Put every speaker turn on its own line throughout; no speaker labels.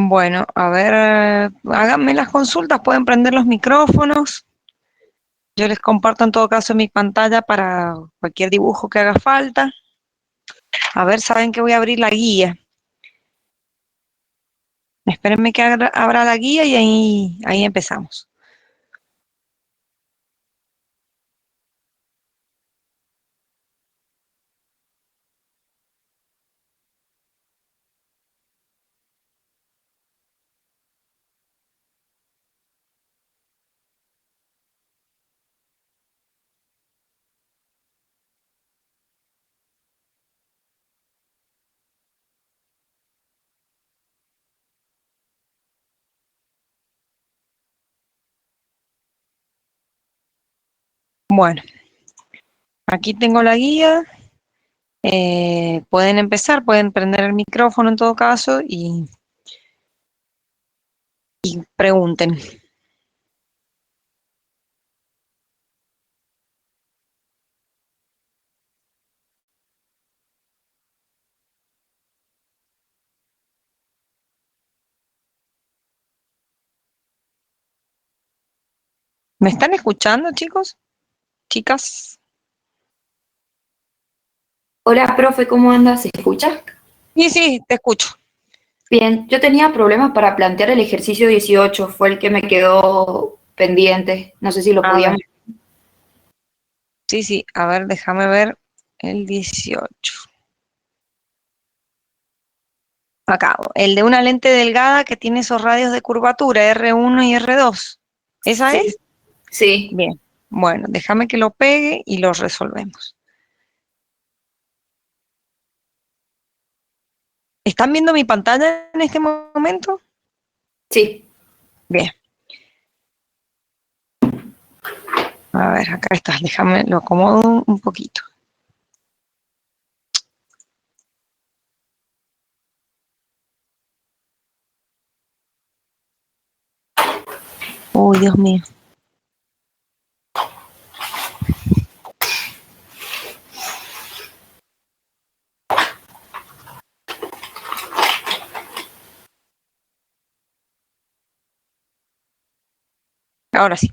Bueno, a ver, háganme las consultas, pueden prender los micrófonos. Yo les comparto en todo caso mi pantalla para cualquier dibujo que haga falta. A ver, saben que voy a abrir la guía. Espérenme que abra la guía y ahí empezamos. Bueno, aquí tengo la guía. Pueden empezar, pueden prender el micrófono en todo caso y pregunten. ¿Me están escuchando, chicos? ¿Chicas?
Hola, profe, ¿cómo andas? ¿Se escucha?
Sí, te escucho.
Bien, yo tenía problemas para plantear el ejercicio 18, fue el que me quedó pendiente. No sé si lo
A ver,
podíamos.
sí, a ver, déjame ver el 18. Acá, el de una lente delgada que tiene esos radios de curvatura, R1 y R2. ¿Esa
Sí,
es?
sí,
Bien. Bueno, déjame que lo pegue y lo resolvemos. ¿Están viendo mi pantalla en este momento?
sí.
Bien. A ver, acá está. Déjame, lo acomodo un poquito. Uy, Dios mío. Ahora sí.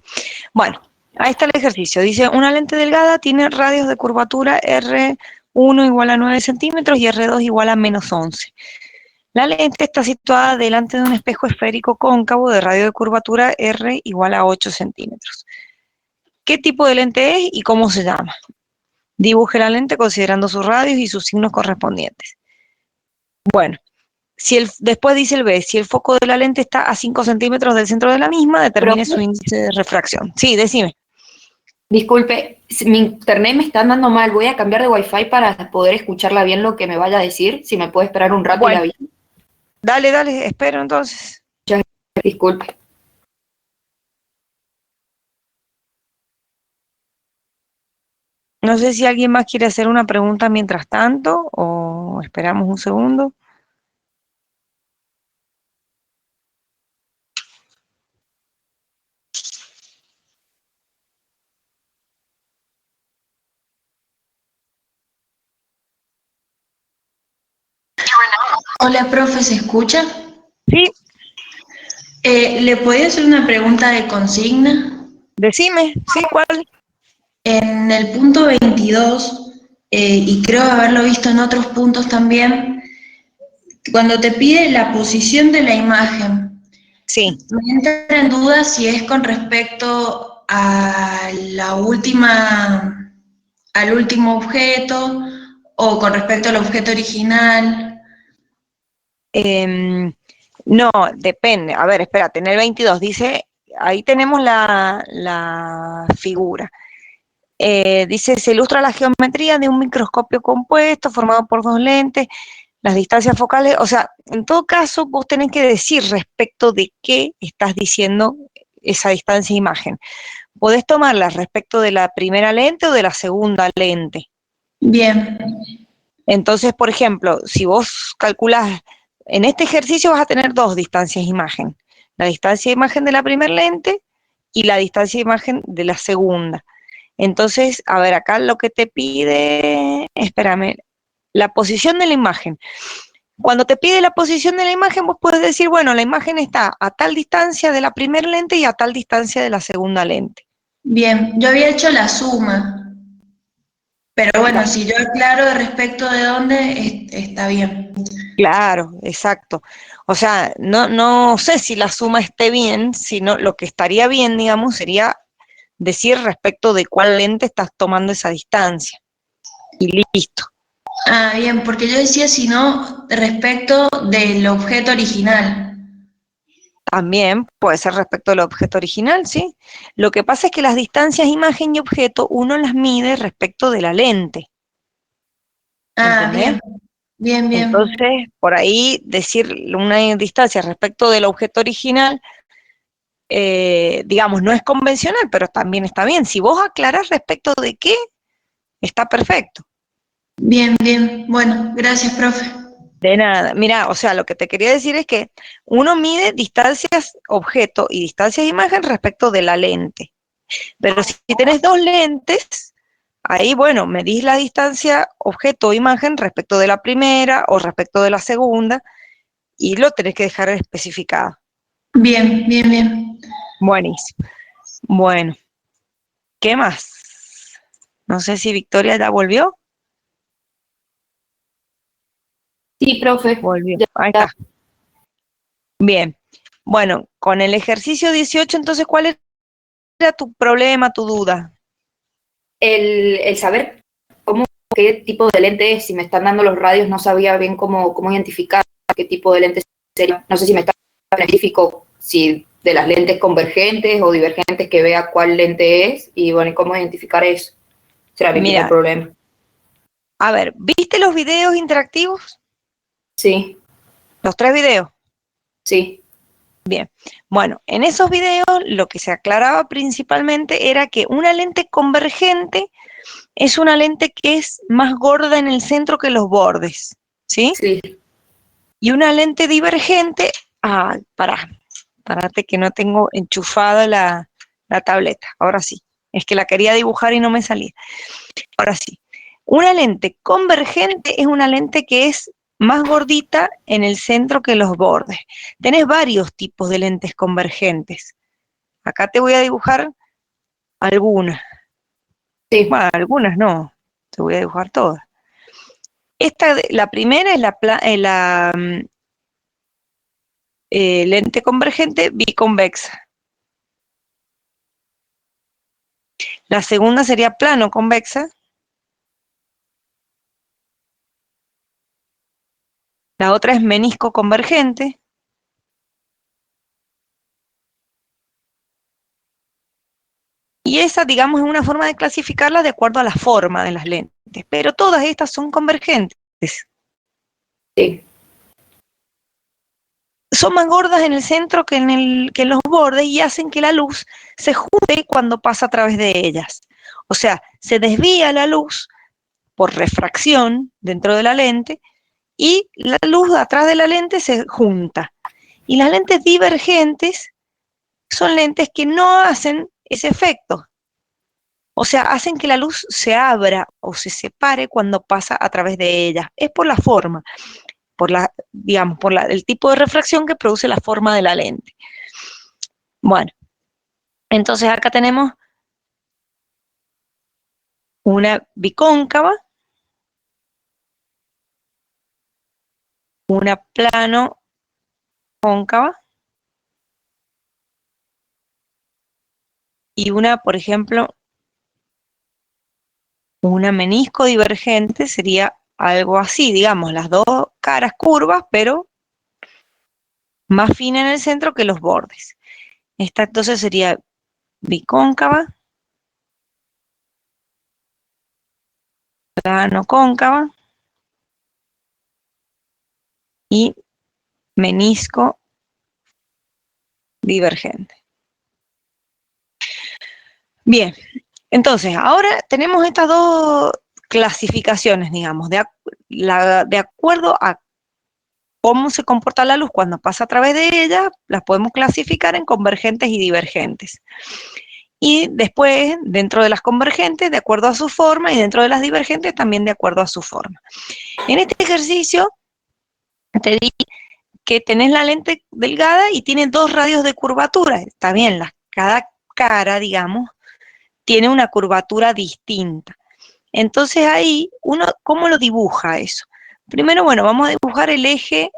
Bueno, ahí está el ejercicio. Dice, una lente delgada tiene radios de curvatura R1 igual a 9 centímetros y R2 igual a menos 11. La lente está situada delante de un espejo esférico cóncavo de radio de curvatura R igual a 8 centímetros. ¿Qué tipo de lente es y cómo se llama? Dibuje la lente considerando sus radios y sus signos correspondientes. Bueno, después dice el B, si el foco de la lente está a 5 centímetros del centro de la misma, determine
Profe,
su índice de refracción. Sí, decime.
disculpe, mi internet me está andando mal. Voy a cambiar de wifi para poder escucharla bien lo que me vaya a decir. Si me puede esperar un rato y la
Bueno,
vi.
dale, espero entonces.
Disculpe.
No sé si alguien más quiere hacer una pregunta mientras tanto o esperamos un segundo.
Hola, profe, ¿se escucha?
Sí,
¿Le podía hacer una pregunta de consigna?
decime, sí, ¿cuál?
En el punto 22, y creo haberlo visto en otros puntos también, cuando te pide la posición de la imagen,
Sí.
me entra en duda si es con respecto a al último objeto o con respecto al objeto original.
No, depende. A ver, espérate, en el 22 dice, ahí tenemos la figura. Dice, se ilustra la geometría de un microscopio compuesto formado por dos lentes, las distancias focales, o sea, en todo caso vos tenés que decir respecto de qué estás diciendo esa distancia de imagen. Podés tomarla respecto de la primera lente o de la segunda lente.
Bien,
Entonces, por ejemplo, si vos calculás, en este ejercicio vas a tener dos distancias de imagen, la distancia de imagen de la primera lente y la distancia de imagen de la segunda. Entonces, a ver, acá lo que te pide, espérame, la posición de la imagen. Cuando te pide la posición de la imagen, vos podés decir, bueno, la imagen está a tal distancia de la primera lente y a tal distancia de la segunda lente.
Bien, yo había hecho la suma, pero bueno, si yo aclaro respecto de dónde, está bien.
Claro, exacto. O sea, no sé si la suma esté bien, sino lo que estaría bien, digamos, sería decir respecto de cuál lente estás tomando esa distancia. Y listo.
Ah, bien, porque yo decía si no respecto del objeto original.
También puede ser respecto al objeto original, ¿sí? Lo que pasa es que las distancias imagen y objeto uno las mide respecto de la lente,
Ah,
¿entendés?
bien, bien, bien.
Entonces, por ahí decir una distancia respecto del objeto original, digamos, no es convencional, pero también está bien. Si vos aclarás respecto de qué, está perfecto.
Bien, bien. Bueno, gracias, profe.
De nada. Mira, o sea, lo que te quería decir es que uno mide distancias objeto y distancias imagen respecto de la lente. Pero si tenés dos lentes, ahí, bueno, medís la distancia objeto o imagen respecto de la primera o respecto de la segunda y lo tenés que dejar especificado.
Bien, bien, bien.
Buenísimo. Bueno, ¿qué más? No sé si Victoria ya volvió.
Sí, profe.
Volvió.
Ya,
Ahí
ya.
está. Bien. Bueno, con el ejercicio 18, entonces, ¿cuál era tu problema, tu duda?
El saber cómo, qué tipo de lente es, si me están dando los radios, no sabía bien cómo identificar qué tipo de lente sería. No sé si me está específico, si de las lentes convergentes o divergentes, que vea cuál lente es y bueno, cómo identificar eso. Será mi primer
Mira,
problema.
a ver, ¿viste los videos interactivos?
Sí,
Los 3 videos.
sí,
Bien, bueno, en esos videos lo que se aclaraba principalmente era que una lente convergente es una lente que es más gorda en el centro que los bordes, ¿sí?
sí.
Y una lente divergente, parate que no tengo enchufada la tableta, ahora sí, es que la quería dibujar y no me salía, ahora sí. Una lente convergente es una lente que es más gordita en el centro que los bordes. Tenés varios tipos de lentes convergentes. Acá te voy a dibujar algunas.
Sí,
Bueno, algunas no, te voy a dibujar todas. La primera es la lente convergente biconvexa. La segunda sería plano convexa. La otra es menisco convergente. Y esa, digamos, es una forma de clasificarlas de acuerdo a la forma de las lentes. Pero todas estas son convergentes.
sí,
Son más gordas en el centro que en los bordes y hacen que la luz se junte cuando pasa a través de ellas. O sea, se desvía la luz por refracción dentro de la lente y la luz atrás de la lente se junta. Y las lentes divergentes son lentes que no hacen ese efecto. O sea, hacen que la luz se abra o se separe cuando pasa a través de ellas. Es por la forma, digamos, el tipo de refracción que produce la forma de la lente. Bueno, entonces acá tenemos una bicóncava, una plano cóncava y una, por ejemplo, una menisco divergente sería algo así, digamos, las dos caras curvas, pero más fina en el centro que los bordes. Esta entonces sería bicóncava, plano cóncava y menisco divergente. Bien, entonces ahora tenemos estas dos clasificaciones, digamos, de acuerdo a cómo se comporta la luz cuando pasa a través de ella, las podemos clasificar en convergentes y divergentes. Y después, dentro de las convergentes, de acuerdo a su forma, y dentro de las divergentes, también de acuerdo a su forma. En este ejercicio, te di que tenés la lente delgada y tiene dos radios de curvatura. Está bien, cada cara, digamos, tiene una curvatura distinta. Entonces ahí, ¿cómo lo dibuja eso? Primero, bueno, vamos a dibujar el eje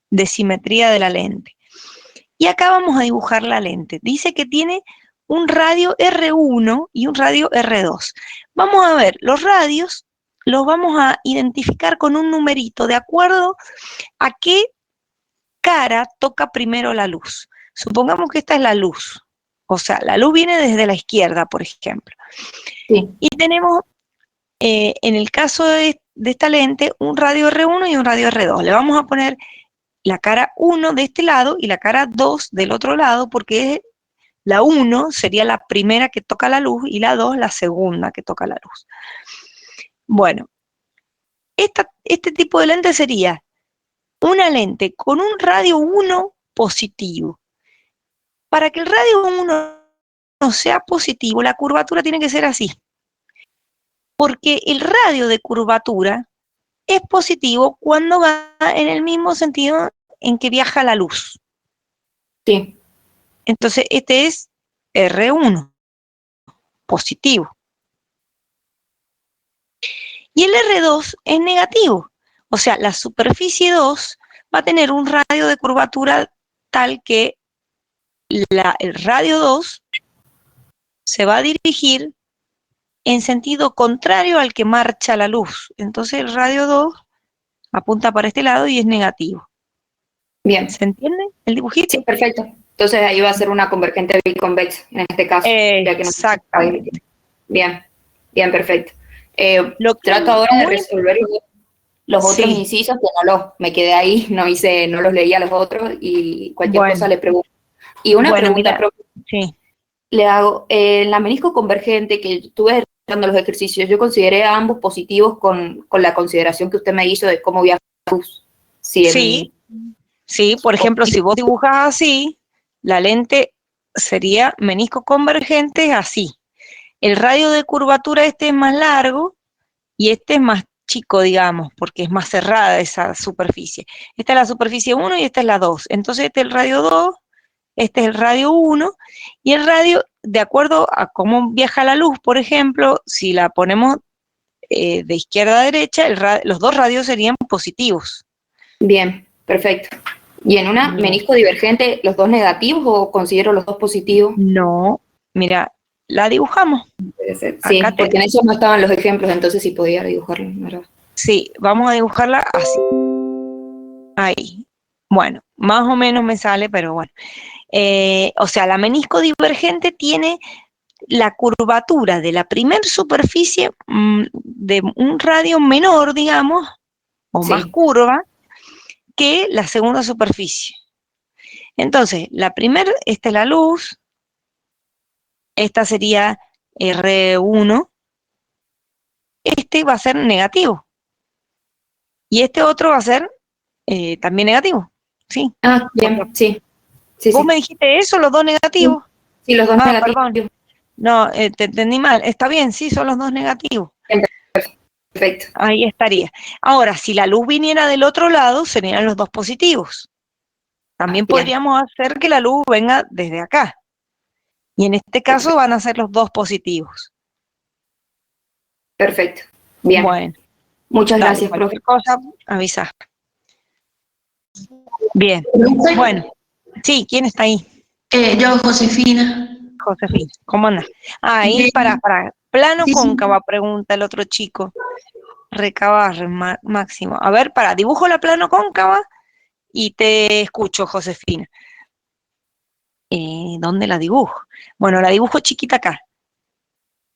de simetría de la lente. Y acá vamos a dibujar la lente. Dice que tiene un radio R1 y un radio R2. Vamos a ver, los radios los vamos a identificar con un numerito de acuerdo a qué cara toca primero la luz. Supongamos que esta es la luz. O sea, la luz viene desde la izquierda, por ejemplo.
Sí.
Y tenemos, en el caso de esta lente, un radio R1 y un radio R2. Le vamos a poner la cara 1 de este lado y la cara 2 del otro lado, porque la 1 sería la primera que toca la luz y la 2 la segunda que toca la luz. Bueno, este tipo de lente sería una lente con un radio 1 positivo. Para que el radio 1 sea positivo, la curvatura tiene que ser así. Porque el radio de curvatura es positivo cuando va en el mismo sentido en que viaja la luz.
Sí.
Entonces, este es R1, positivo. Y el R2 es negativo. O sea, la superficie 2 va a tener un radio de curvatura tal que el radio 2 se va a dirigir en sentido contrario al que marcha la luz. Entonces el radio 2 apunta para este lado y es negativo.
Bien.
¿Se entiende el dibujito?
Sí, perfecto. Entonces ahí va a ser una convergente biconvexa en este caso.
Exactamente.
Bien, bien, perfecto.
Trato
ahora de resolver los otros
sí.
incisos, que me quedé ahí, no los leía los otros y cualquier cosa le pregunto. Y una pregunta
sí.
le hago, en la menisco convergente que estuve realizando los ejercicios, yo consideré a ambos positivos con la consideración que usted me hizo de cómo viaja la luz.
Sí, por ejemplo, si vos dibujás así, la lente sería menisco convergente así. El radio de curvatura este es más largo y este es más chico, digamos, porque es más cerrada esa superficie. Esta es la superficie 1 y esta es la 2. Entonces este es el radio 2, este es el radio 1, y el radio, de acuerdo a cómo viaja la luz, por ejemplo, si la ponemos de izquierda a derecha, los dos radios serían positivos.
Bien, perfecto. ¿Y en una menisco divergente los dos negativos o considero los dos positivos?
No, mira, la dibujamos.
Sí, porque en eso no estaban los ejemplos, entonces sí podía dibujarlo, ¿verdad?
Sí, vamos a dibujarla así. Ahí. Bueno, más o menos me sale, pero bueno. O sea, la menisco divergente tiene la curvatura de la primer superficie de un radio menor, digamos, o más curva, que la segunda superficie. Entonces, esta es la luz, esta sería R1, este va a ser negativo, y este otro va a ser también negativo, ¿sí?
Ah, bien, sí.
¿Vos me dijiste eso, los dos negativos?
Sí, los dos negativos.
Perdón. No, te entendí mal. Está bien, sí, son los dos negativos.
Perfecto.
Ahí estaría. Ahora, si la luz viniera del otro lado, serían los dos positivos. También podríamos hacer que la luz venga desde acá. Y en este caso van a ser los dos positivos.
Perfecto. Bien.
Bueno.
Muchas gracias, profe.
Cualquier cosa, avisa. Bien. Bueno. Sí, ¿quién está ahí?
Yo, Josefina.
Josefina, ¿cómo andas? Ahí para plano cóncava, pregunta el otro chico. Recabar, Máximo. A ver, dibujo la plano cóncava y te escucho, Josefina. ¿Dónde la dibujo? Bueno, la dibujo chiquita acá.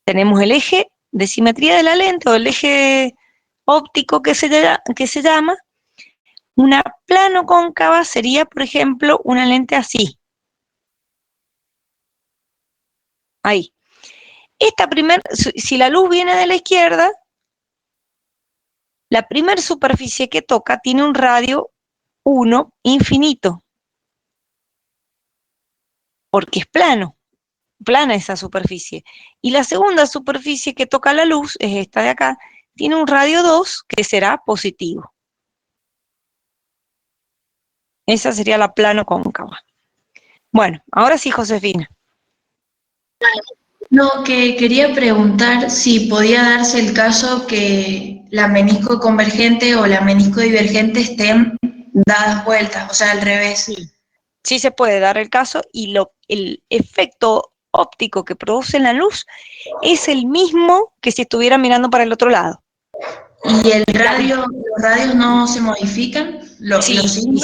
Tenemos el eje de simetría de la lente o el eje óptico que se llama. Una plano cóncava sería, por ejemplo, una lente así. Ahí. Si la luz viene de la izquierda, la primera superficie que toca tiene un radio 1 infinito, porque es plana esa superficie. Y la segunda superficie que toca la luz, es esta de acá, tiene un radio 2 que será positivo. Esa sería la plano cóncava. Bueno, ahora sí, Josefina.
No, que quería preguntar si podía darse el caso que la menisco convergente o la menisco divergente estén dadas vueltas, o sea, al revés.
Sí. Sí se puede dar el caso y el efecto óptico que produce la luz es el mismo que si estuviera mirando para el otro lado.
¿Y los radios no se modifican? ¿Los
Sí,
signos?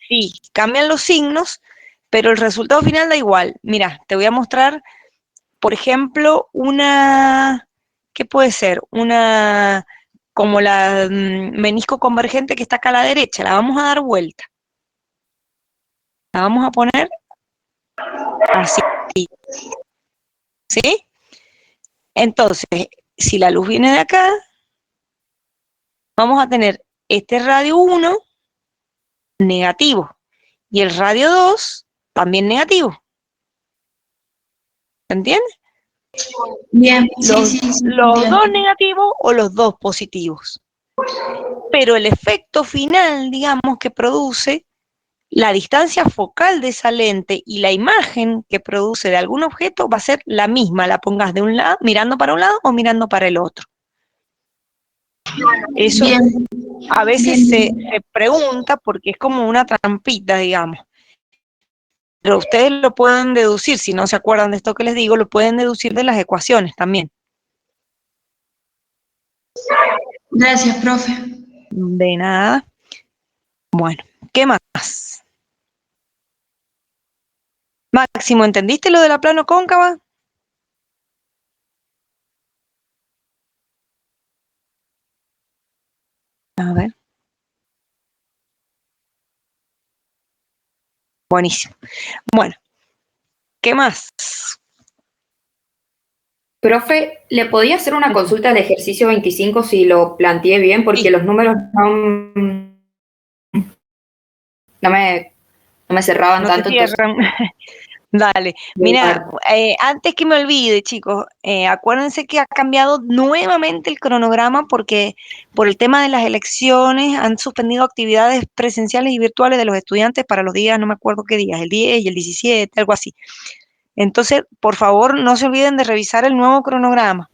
sí, cambian los signos, pero el resultado final da igual. Mira, te voy a mostrar, por ejemplo, ¿qué puede ser? Como la menisco convergente que está acá a la derecha, la vamos a dar vuelta. La vamos a poner así, ¿sí? Entonces, si la luz viene de acá, vamos a tener este radio 1 negativo y el radio 2 también negativo. ¿Se entiende?
Bien, sí,
Los
entiendo.
dos negativos o los dos positivos. Pero el efecto final, digamos, que produce la distancia focal de esa lente y la imagen que produce de algún objeto va a ser la misma, la pongas de un lado, mirando para un lado o mirando para el otro. Eso
Bien,
a veces se
bien.
pregunta porque es como una trampita, digamos. Pero ustedes lo pueden deducir, si no se acuerdan de esto que les digo, lo pueden deducir de las ecuaciones también.
Gracias, profe.
De nada. Bueno, ¿qué más? Máximo, ¿entendiste lo de la plano cóncava? A ver. Buenísimo. Bueno, ¿qué más?
Profe, ¿le podía hacer una consulta al ejercicio 25 si lo planteé bien? Porque
Sí,
los números no me cerraban
no te
tanto, entonces.
cierran. Dale, mira, antes que me olvide, chicos, acuérdense que ha cambiado nuevamente el cronograma porque por el tema de las elecciones han suspendido actividades presenciales y virtuales de los estudiantes para los días, no me acuerdo qué días, el 10 y el 17, algo así. Entonces, por favor, no se olviden de revisar el nuevo cronograma,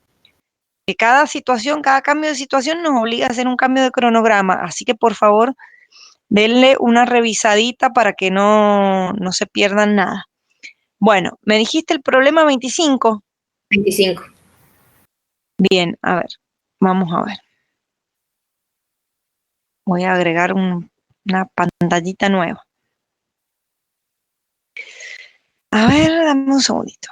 que cada situación, cada cambio de situación nos obliga a hacer un cambio de cronograma, así que por favor, denle una revisadita para que no se pierdan nada. Bueno, me dijiste el problema 25.
25.
Bien, a ver, vamos a ver. Voy a agregar una pantallita nueva. A ver, dame un segundito.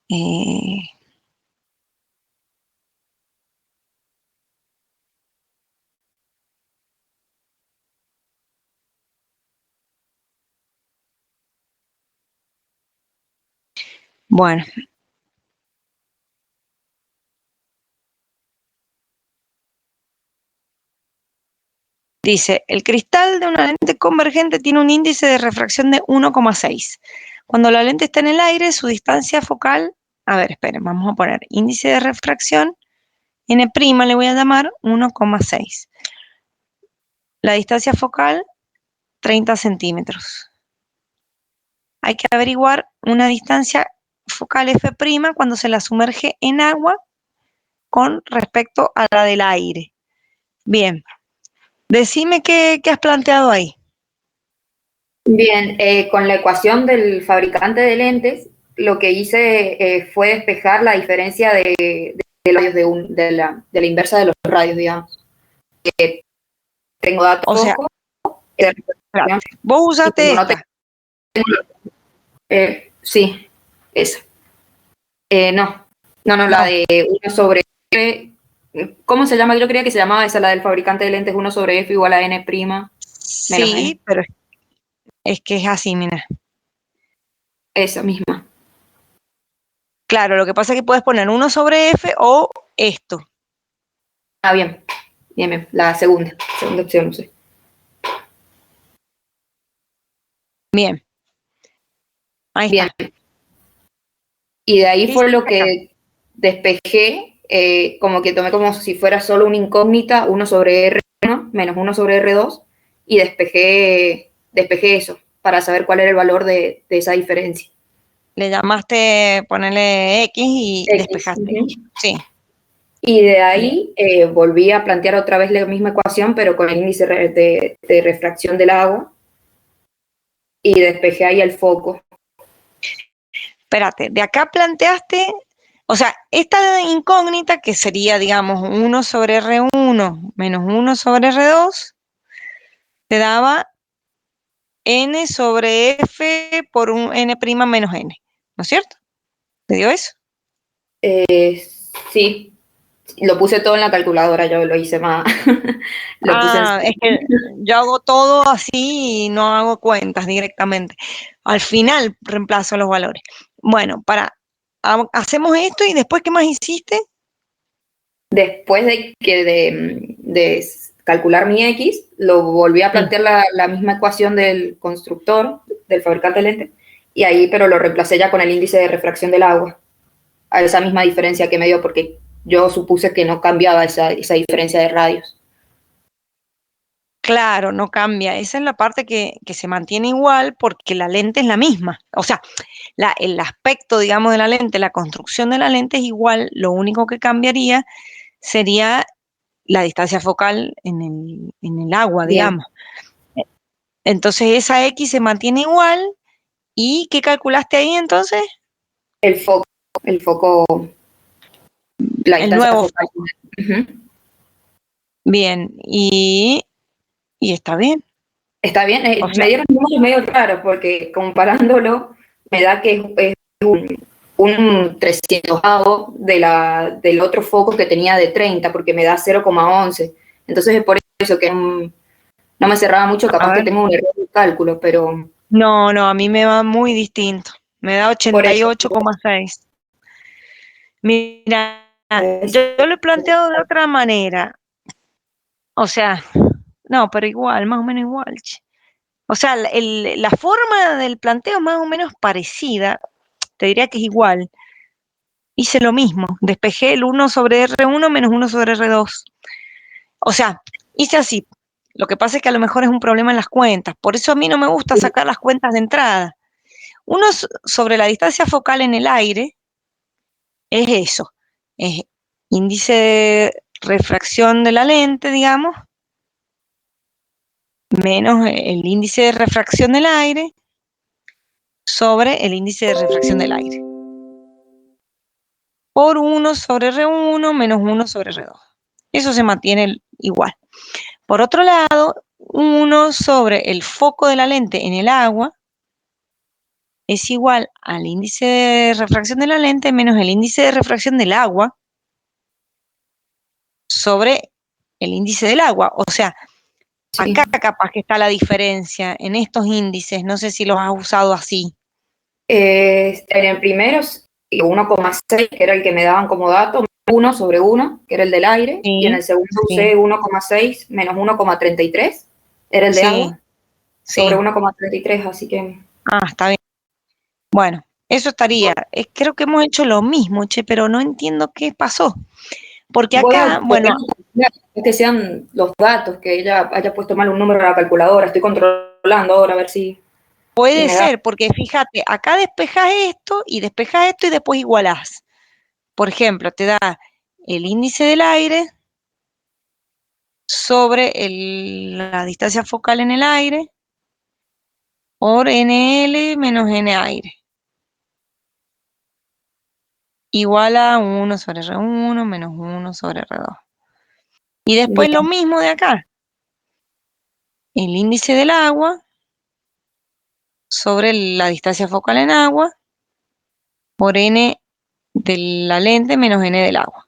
Eh, bueno, dice, el cristal de una lente convergente tiene un índice de refracción de 1,6. Cuando la lente está en el aire, su distancia focal, a ver, esperen, vamos a poner índice de refracción, N' le voy a llamar 1,6. La distancia focal, 30 centímetros. Hay que averiguar una distancia focal F' cuando se la sumerge en agua con respecto a la del aire. Bien, decime qué has planteado ahí.
Bien, con la ecuación del fabricante de lentes, lo que hice fue despejar la diferencia de radios de la inversa de los radios, digamos. Tengo datos
O sea,
de
espérate, vos
y
usaste
como no
esta.
sí, esa. No, la
No,
de 1 sobre F. ¿Cómo se llama? Yo creía que se llamaba esa, la del fabricante de lentes 1 sobre F igual a N' menos N.
sí, pero es que es así, mira.
Esa misma.
Claro, lo que pasa es que puedes poner 1 sobre F o esto.
Ah, bien. Bien. La segunda opción, no sé.
Bien, ahí
Bien.
está.
Y de ahí fue
Dice
lo
acá.
que despejé, como que tomé como si fuera solo una incógnita, 1 sobre R1 menos 1 sobre R2, y despejé eso para saber cuál era el valor de esa diferencia.
Le llamaste, ponerle X y
X.
despejaste. Sí.
Y de
Bien.
ahí volví a plantear otra vez la misma ecuación, pero con el índice de refracción del agua, y despejé ahí el foco.
Espérate, de acá planteaste, o sea, esta incógnita que sería, digamos, 1 sobre R1 menos 1 sobre R2, te daba N sobre F por un N' menos N, ¿no es cierto? ¿Te dio eso?
Sí, lo puse todo en la calculadora, yo lo hice más. Lo puse en...
Es que yo hago todo así y no hago cuentas directamente. Al final reemplazo los valores. Bueno, hacemos esto y después, ¿qué más hiciste?
Después de calcular mi X, lo volví a plantear la misma ecuación del constructor, del fabricante de lente, y ahí, pero lo reemplacé ya con el índice de refracción del agua, a esa misma diferencia que me dio, porque yo supuse que no cambiaba esa diferencia de radios.
Claro, no cambia. Esa es la parte que se mantiene igual porque la lente es la misma. O sea, el aspecto, digamos, de la lente, la construcción de la lente es igual. Lo único que cambiaría sería la distancia focal en el agua,
Bien,
digamos. Entonces esa X se mantiene igual. ¿Y qué calculaste ahí entonces?
el foco, el foco, la
El
distancia
nuevo
focal.
foco.
Uh-huh.
Bien, y está bien.
Está bien,
O
me
sea,
dieron números medio raros porque comparándolo me da que es un 300 del otro foco que tenía de 30 porque me da 0,11. Entonces es por eso que no me cerraba mucho,
a
capaz que
ver.
tengo un error de cálculo, pero
No, no, a mí me va muy distinto. Me da
por eso.
88,6. Mira,
Es,
yo lo he planteado de otra manera. O sea, no, pero igual, más o menos igual. Che. O sea, la forma del planteo es más o menos parecida. Te diría que es igual. Hice lo mismo. Despejé el 1 sobre R1 menos 1 sobre R2. O sea, hice así. Lo que pasa es que a lo mejor es un problema en las cuentas. Por eso a mí no me gusta sacar las cuentas de entrada. Uno sobre la distancia focal en el aire es eso. Es índice de refracción de la lente, digamos, menos el índice de refracción del aire sobre el índice de refracción del aire. Por 1 sobre R1 menos 1 sobre R2. Eso se mantiene igual. Por otro lado, 1 sobre el foco de la lente en el agua es igual al índice de refracción de la lente menos el índice de refracción del agua sobre el índice del agua. O sea,
sí.
acá capaz que está la diferencia en estos índices. No sé si los has usado así.
En el primero, 1,6, que era el que me daban como dato, 1 sobre 1, que era el del aire, y en
Sí,
el segundo
sí,
usé 1,6 menos 1,33, era el de
sí,
agua, sobre
sí.
1,33, así que...
Está bien. Bueno, eso estaría. Creo que hemos hecho lo mismo, che, pero no entiendo qué pasó. Porque
Voy a
acá, bueno,
que sean los datos, que ella haya puesto mal un número a la calculadora, estoy controlando ahora a ver si
puede
me da...
ser, porque fíjate, acá despejas esto y después igualás. Por ejemplo, te da el índice del aire sobre la distancia focal en el aire por NL menos N aire. Igual a 1 sobre R1 menos 1 sobre R2. Y después lo
Bien,
mismo de acá. El índice del agua sobre la distancia focal en agua por N de la lente menos N del agua.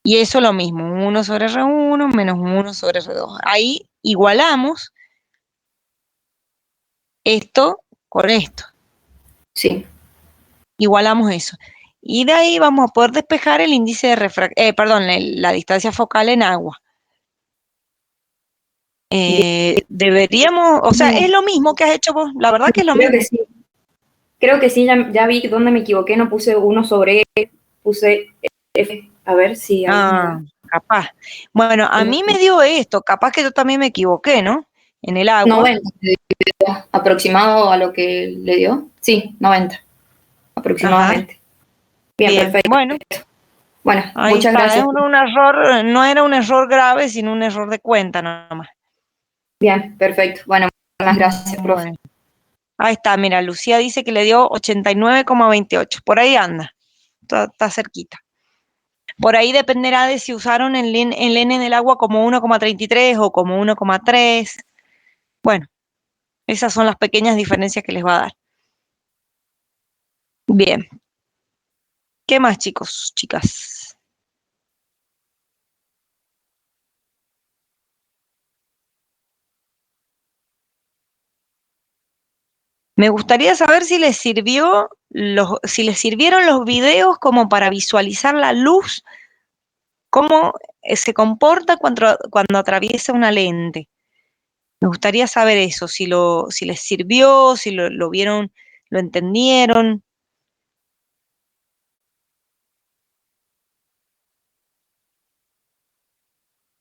Y eso lo mismo, 1 sobre R1 menos 1 sobre R2. Ahí igualamos esto con esto.
sí.
Igualamos eso. Y de ahí vamos a poder despejar el índice de la distancia focal en agua.
Bien.
Deberíamos, o sea, es lo mismo que has hecho vos. La verdad que es lo
Creo que
mismo.
sí. Creo que sí, ya vi dónde me equivoqué, no puse 1 sobre E, puse F. A ver si
Capaz. Bueno, a mí me dio esto, capaz que yo también me equivoqué, ¿no? En el agua.
90, aproximado a lo que le dio. Sí, 90, aproximadamente.
Ajá.
Bien,
Bien,
perfecto.
bueno,
Bueno,
ahí
muchas
está. Es
gracias.
un error, no era un error grave, sino un error de cuenta nomás.
Bien, perfecto. Bueno, muchas gracias, profe.
Bueno, ahí está, mira, Lucía dice que le dio 89,28. Por ahí anda, está cerquita. Por ahí dependerá de si usaron el N del agua como 1,33 o como 1,3. Bueno, esas son las pequeñas diferencias que les va a dar. Bien. ¿Qué más, chicos, chicas? Me gustaría saber si les si les sirvieron los videos como para visualizar la luz, cómo se comporta cuando atraviesa una lente. Me gustaría saber eso, si les sirvió, si lo vieron, lo entendieron.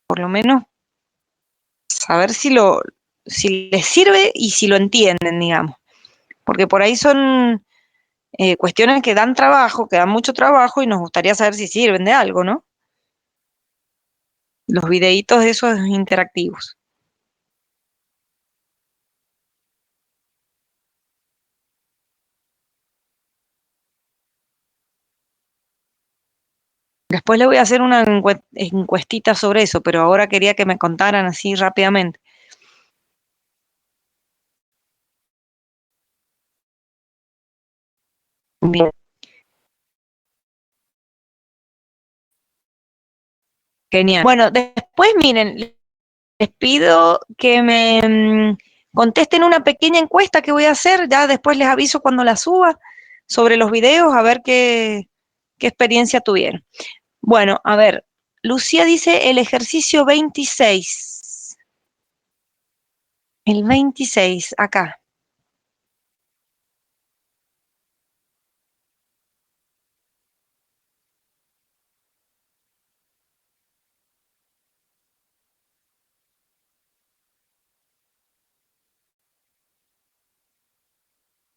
Por lo menos saber si les sirve y si lo entienden, digamos. Porque por ahí son cuestiones que dan trabajo, que dan mucho trabajo y nos gustaría saber si sirven de algo, ¿no? Los videitos esos interactivos. Después le voy a hacer una encuestita sobre eso, pero ahora quería que me contaran así rápidamente. Bien, genial. Bueno, después miren, les pido que me contesten una pequeña encuesta que voy a hacer, ya después les aviso cuando la suba sobre los videos, a ver qué experiencia tuvieron. Bueno, a ver, Lucía dice el ejercicio 26. El 26, acá.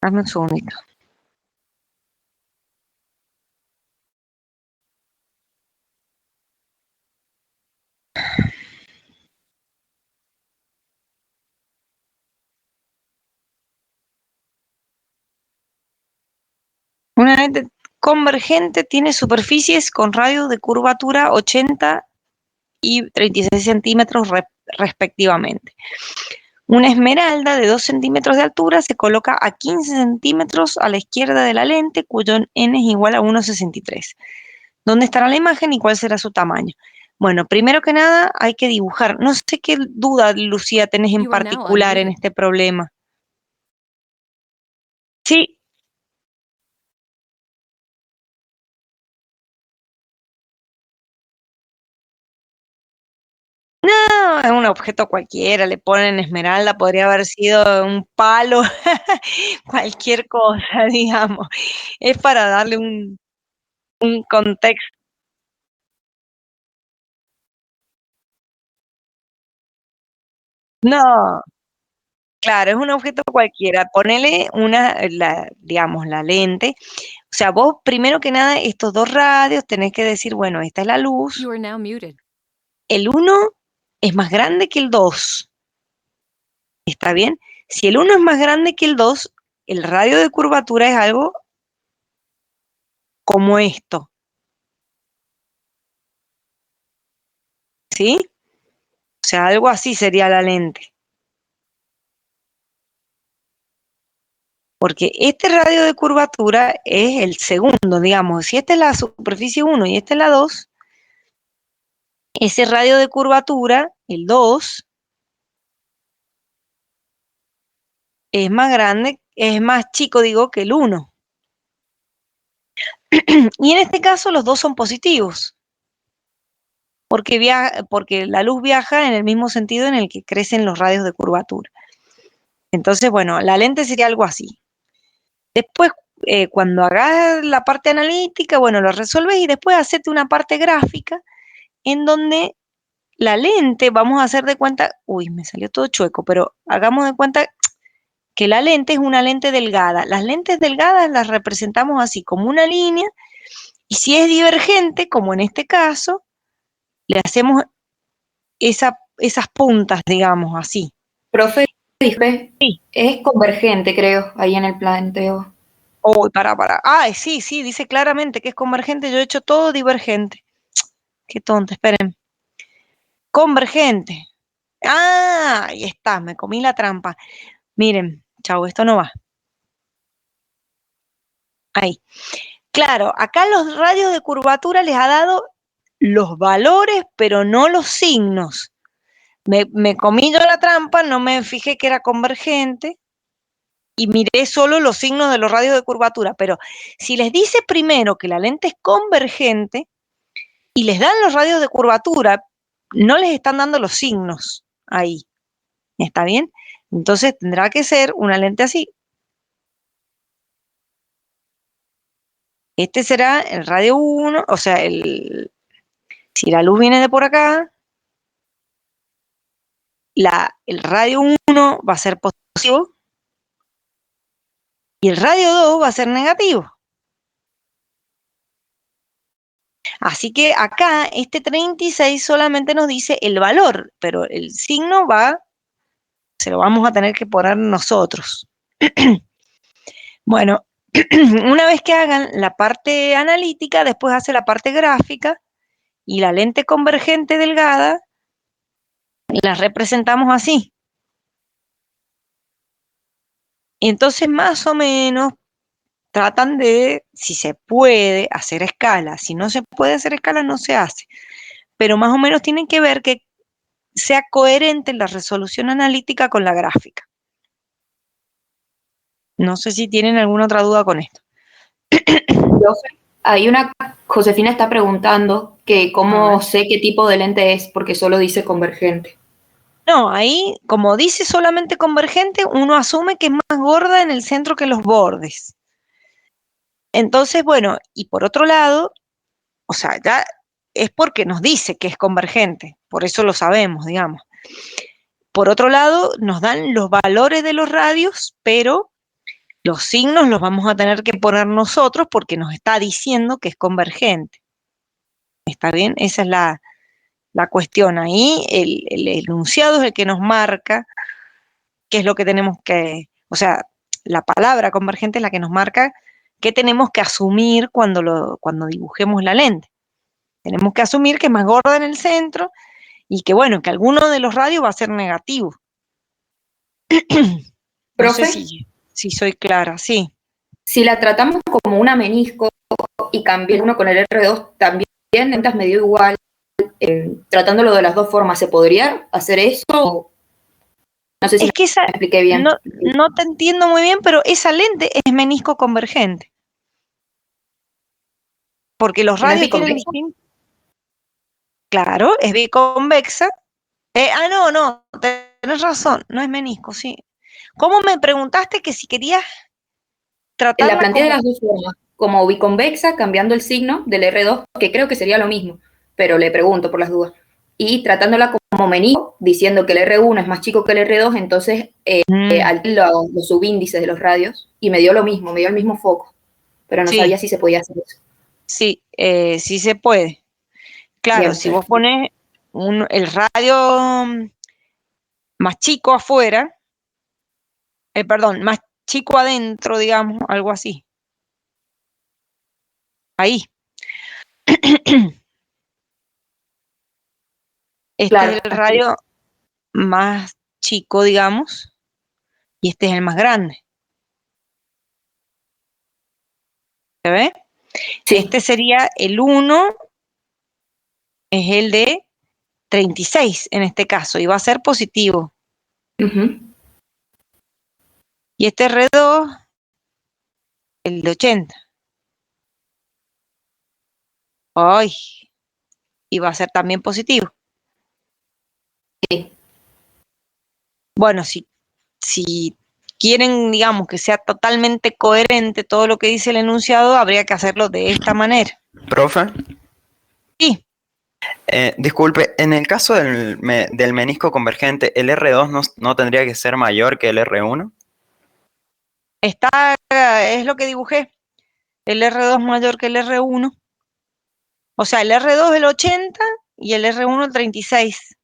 Dame un segundito. Una lente convergente tiene superficies con radios de curvatura 80 y 36 centímetros respectivamente. Una esmeralda de 2 centímetros de altura se coloca a 15 centímetros a la izquierda de la lente, cuyo n es igual a 1,63. ¿Dónde estará la imagen y cuál será su tamaño? Bueno, primero que nada hay que dibujar. No sé qué duda, Lucía, tenés en particular en este problema. Sí, no, es un objeto cualquiera, le ponen esmeralda, podría haber sido un palo, cualquier cosa, digamos. Es para darle un contexto. No, claro, es un objeto cualquiera. Ponele digamos, la lente. O sea, vos primero que nada, estos dos radios tenés que decir, bueno, esta es la luz. El uno es más grande que el 2. ¿Está bien? Si el uno es más grande que el 2, el radio de curvatura es algo como esto, ¿sí? O sea, algo así sería la lente. Porque este radio de curvatura es el segundo, digamos. Si esta es la superficie 1 y esta es la 2, ese radio de curvatura, el 2, es más grande, es más chico, digo, que el 1. Y en este caso los dos son positivos, porque la luz viaja en el mismo sentido en el que crecen los radios de curvatura. Entonces, bueno, la lente sería algo así. Después, cuando hagas la parte analítica, bueno, lo resolves y después hacete una parte gráfica en donde la lente, vamos a hacer de cuenta, uy, me salió todo chueco, pero hagamos de cuenta que la lente es una lente delgada. Las lentes delgadas las representamos así, como una línea, y si es divergente, como en este caso, le hacemos esas puntas, digamos, así.
Profe, disculpe,
Sí.
es convergente, creo, ahí en el planteo.
Oh, para. Ah, sí, dice claramente que es convergente. Yo he hecho todo divergente. Qué tonta, esperen. Convergente. Ah, ahí está, me comí la trampa. Miren, chau, esto no va. Ahí. Claro, acá los radios de curvatura les ha dado los valores, pero no los signos. Me comí yo la trampa, no me fijé que era convergente y miré solo los signos de los radios de curvatura. Pero si les dice primero que la lente es convergente y les dan los radios de curvatura, no les están dando los signos ahí. ¿Está bien? Entonces tendrá que ser una lente así. Este será el radio 1, o sea, si la luz viene de por acá, el radio 1 va a ser positivo y el radio 2 va a ser negativo. Así que acá este 36 solamente nos dice el valor, pero el signo se lo vamos a tener que poner nosotros. Bueno, una vez que hagan la parte analítica, después hace la parte gráfica y la lente convergente delgada la representamos así. Y entonces más o menos tratan de, si se puede, hacer escala. Si no se puede hacer escala, no se hace. Pero más o menos tienen que ver que sea coherente la resolución analítica con la gráfica. No sé si tienen alguna otra duda con esto.
Hay Josefina está preguntando que cómo sé qué tipo de lente es, porque solo dice convergente.
No, ahí, como dice solamente convergente, uno asume que es más gorda en el centro que los bordes. Entonces, bueno, y por otro lado, o sea, ya es porque nos dice que es convergente, por eso lo sabemos, digamos. Por otro lado, nos dan los valores de los radios, pero los signos los vamos a tener que poner nosotros porque nos está diciendo que es convergente. ¿Está bien? Esa es la cuestión. Ahí el enunciado es el que nos marca qué es lo que tenemos que, o sea, la palabra convergente es la que nos marca qué tenemos que asumir cuando dibujemos la lente. Tenemos que asumir que es más gorda en el centro y que, bueno, que alguno de los radios va a ser negativo. No sé
Profe,
si soy clara, sí.
si la tratamos como una menisco y cambié uno con el R2, también lentas me dio igual, tratándolo de las dos formas, ¿se podría hacer eso? No sé si
Es que esa,
me expliqué bien.
no te entiendo muy bien, pero esa lente es menisco convergente. Porque los
¿No es
radios tienen
biconvexa?
distintos. Claro, es biconvexa. No, tenés razón, no es menisco, sí. ¿Cómo me preguntaste que si querías
La
tratarla
planteé de
como...
las dos formas, como biconvexa, cambiando el signo del R2, que creo que sería lo mismo, pero le pregunto por las dudas. Y tratándola como menisco, diciendo que el R1 es más chico que el R2, entonces los subíndices de los radios, y me dio lo mismo, me dio el mismo foco, pero no
Sí,
sabía si se podía hacer eso.
sí, sí se puede. Claro,
Bien,
si vos
perfecto.
pones el radio más chico afuera, perdón, más chico adentro, digamos, algo así. Ahí. Este es
Claro,
el radio más chico, digamos, y este es el más grande. ¿Se ve?
sí.
Este sería el 1, es el de 36 en este caso, y va a ser positivo.
Uh-huh.
Y este R2, el de 80. Ay, y va a ser también positivo.
Sí.
Bueno, si quieren, digamos, que sea totalmente coherente todo lo que dice el enunciado, habría que hacerlo de esta manera.
Profe,
Sí,
disculpe, en el caso del menisco convergente, ¿el R2 no tendría que ser mayor que el R1?
es lo que dibujé. El R2 mayor que el R1. O sea, el R2 el 80 y el R1 el 36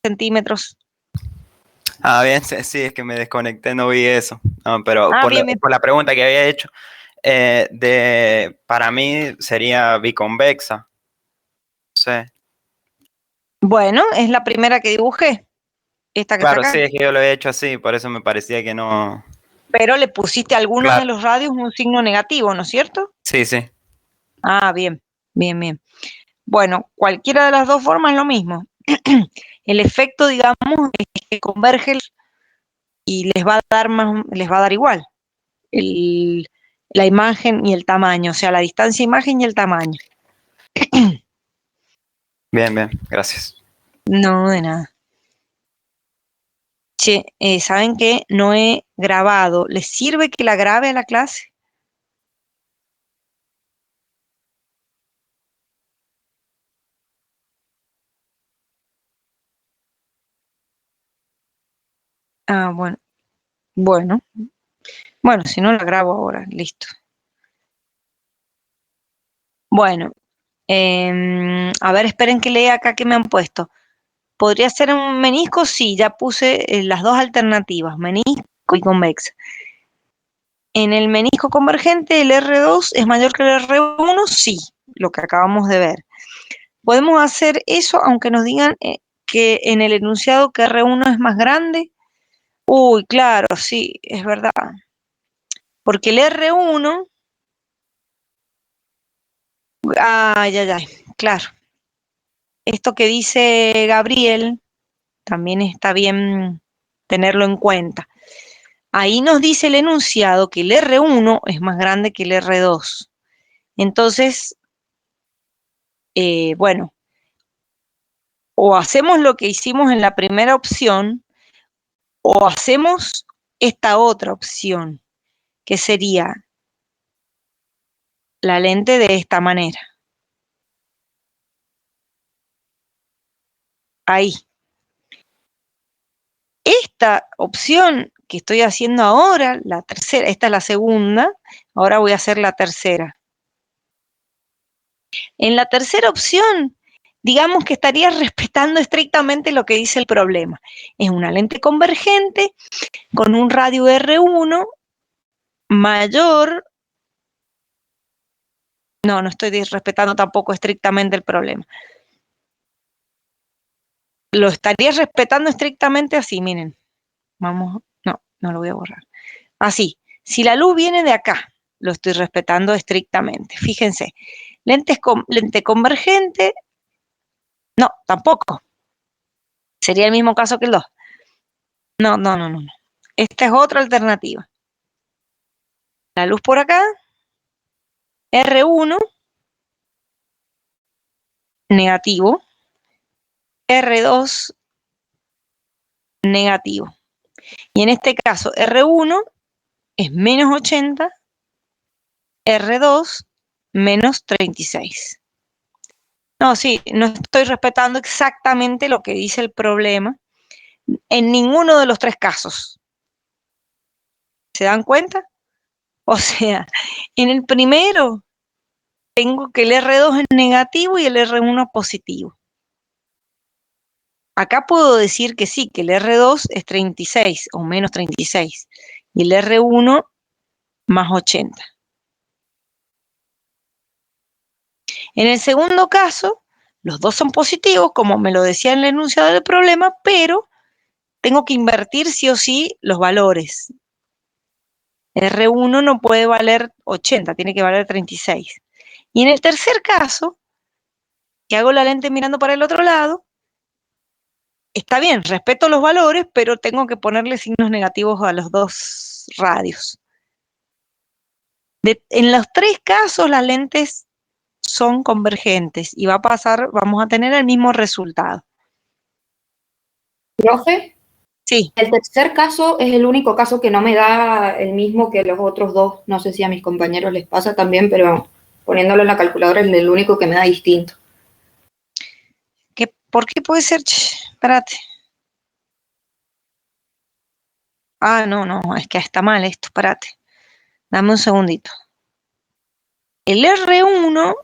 centímetros.
Ah, bien, sí, es que me desconecté, no vi eso. No, pero
Bien, bien.
por la pregunta que había hecho, para mí sería biconvexa. No sé.
Bueno, es la primera que dibujé, esta que está
Claro,
acá.
sí, es que yo lo había hecho así, por eso me parecía que no.
Pero le pusiste a alguno de
Claro,
los radios un signo negativo, ¿no es cierto?
sí, sí.
Bien, bien, bien. Bueno, cualquiera de las dos formas es lo mismo. El efecto, digamos, es que converge y les va a dar igual la imagen y el tamaño, o sea, la distancia imagen y el tamaño.
Bien, bien, gracias.
No, de nada. Che, ¿saben qué? No he grabado. ¿Les sirve que la grabe a la clase? Bueno. Bueno. Bueno, si no la grabo ahora, listo. Bueno, a ver, esperen que lea acá que me han puesto. ¿Podría ser un menisco? Sí, ya puse las dos alternativas, menisco y convexa. En el menisco convergente, el R2 es mayor que el R1, sí, lo que acabamos de ver. Podemos hacer eso aunque nos digan que en el enunciado que R1 es más grande. Uy, claro, sí, es verdad. Porque el R1, claro. Esto que dice Gabriel también está bien tenerlo en cuenta. Ahí nos dice el enunciado que el R1 es más grande que el R2. Entonces, bueno, o hacemos lo que hicimos en la primera opción o hacemos esta otra opción, que sería la lente de esta manera. Ahí. Esta opción que estoy haciendo ahora, la tercera, esta es la segunda, ahora voy a hacer la tercera. En la tercera opción, digamos que estaría respetando estrictamente lo que dice el problema. Es una lente convergente con un radio R1 mayor. No estoy respetando tampoco estrictamente el problema. Lo estaría respetando estrictamente así, miren. Vamos, no lo voy a borrar. Así, si la luz viene de acá, lo estoy respetando estrictamente. Fíjense, lente convergente, no, tampoco. Sería el mismo caso que el 2. No. Esta es otra alternativa. La luz por acá, R1, negativo, R2, negativo. Y en este caso, R1 es menos 80, R2 menos 36. No, sí, no estoy respetando exactamente lo que dice el problema en ninguno de los tres casos. ¿Se dan cuenta? O sea, en el primero tengo que el R2 es negativo y el R1 positivo. Acá puedo decir que sí, que el R2 es 36 o menos 36 y el R1 más 80. En el segundo caso, los dos son positivos, como me lo decía en el enunciado del problema, pero tengo que invertir sí o sí los valores. R1 no puede valer 80, tiene que valer 36. Y en el tercer caso, que hago la lente mirando para el otro lado, está bien, respeto los valores, pero tengo que ponerle signos negativos a los dos radios. En los tres casos, las lentes son convergentes y vamos a tener el mismo resultado.
Profe,
Sí,
El tercer caso es el único caso que no me da el mismo que los otros dos. No sé si a mis compañeros les pasa también, pero poniéndolo en la calculadora es el único que me da distinto.
¿por qué puede ser? Espérate. Ah, no, es que está mal esto, espérate. Dame un segundito. El R1,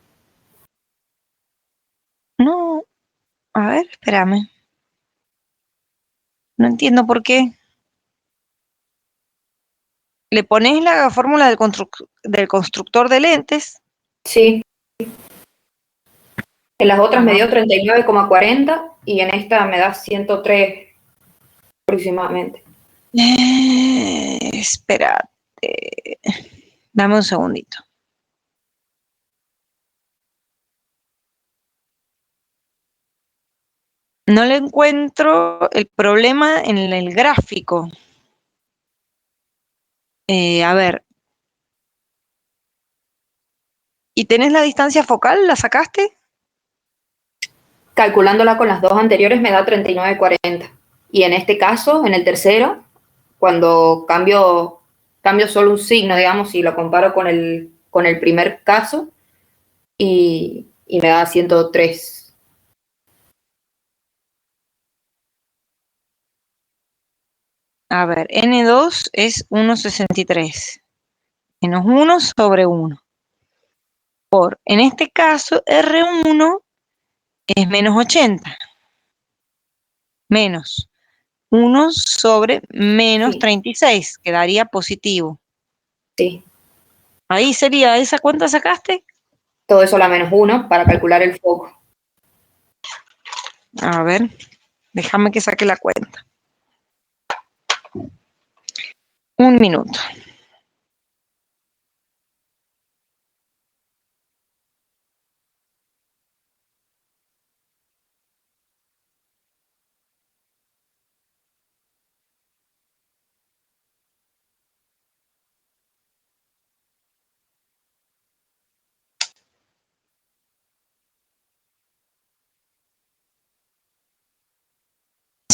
no, a ver, espérame. No entiendo por qué. Le pones la fórmula del constructor de lentes.
Sí, en las otras me
Ajá.
dio 39,40 y en esta me da 103 aproximadamente.
Espérate. Dame un segundito. No le encuentro el problema en el gráfico. A ver. ¿Y tenés la distancia focal? ¿La sacaste?
Calculándola con las dos anteriores me da 39,40. Y en este caso, en el tercero, cuando cambio solo un signo, digamos, y lo comparo con el primer caso, y me da 103.
A ver, N2 es 1,63. Menos 1 sobre 1. En este caso, R1 es menos 80. Menos 1 sobre menos
Sí,
36. Quedaría positivo.
sí.
Ahí sería, ¿esa cuánta sacaste?
Todo eso a la menos 1 para calcular el foco.
A ver, déjame que saque la cuenta. Un minuto.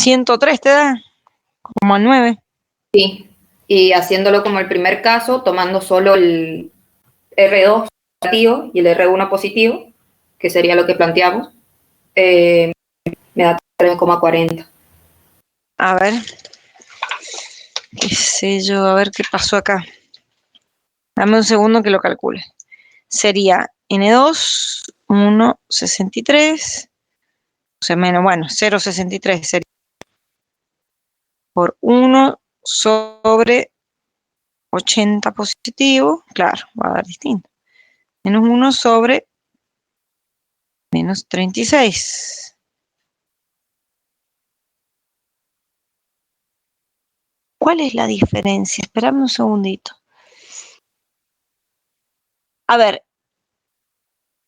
¿103 te da? Como al 9.
Sí. Y haciéndolo como el primer caso, tomando solo el R2 negativo y el R1 positivo, que sería lo que planteamos, me da 3,40.
A ver, qué sé yo, a ver qué pasó acá. Dame un segundo que lo calcule. Sería N2, 1,63, o sea, menos, bueno, 0,63 sería por 1 sobre 80 positivo, claro, va a dar distinto. Menos 1 sobre menos 36. ¿Cuál es la diferencia? Espérame un segundito. A ver,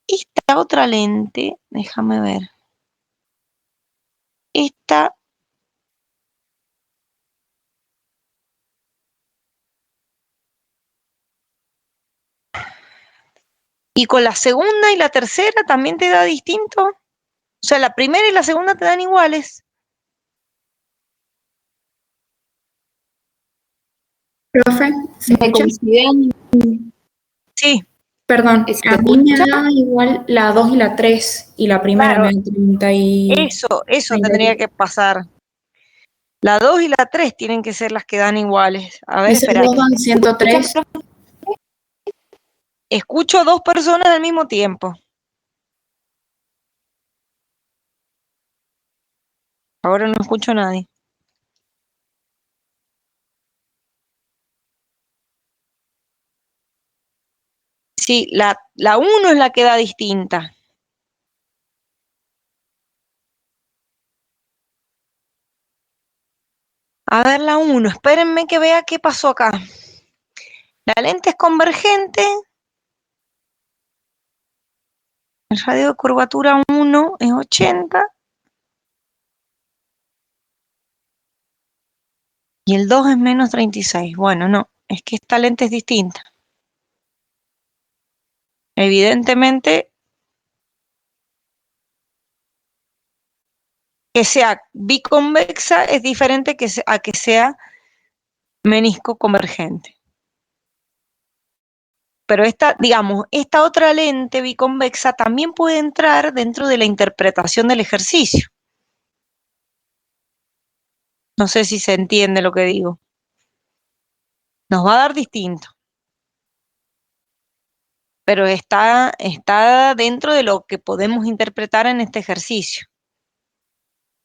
esta otra lente, déjame ver. Esta, y con la segunda y la tercera también te da distinto. O sea, la primera y la segunda te dan iguales.
Profe,
¿Me
me
escuchas?
coinciden,
Sí,
perdón,
¿Se
a mí me
escucha?
da igual la 2 y la 3 y la primera
claro,
me da 30 y
eso
30
tendría que pasar. La 2 y la 3 tienen que ser las que dan iguales. A ver,
Esas dos
espérate.
dan 103.
Escucho dos personas al mismo tiempo. Ahora no escucho a nadie. Sí, la 1 es la que da distinta. A ver, la 1. Espérenme que vea qué pasó acá. La lente es convergente. El radio de curvatura 1 es 80. Y el 2 es menos 36. Bueno, no, es que esta lente es distinta. Evidentemente, que sea biconvexa es diferente a que sea menisco convergente. Pero digamos, esta otra lente biconvexa también puede entrar dentro de la interpretación del ejercicio. No sé si se entiende lo que digo. Nos va a dar distinto. Pero está dentro de lo que podemos interpretar en este ejercicio.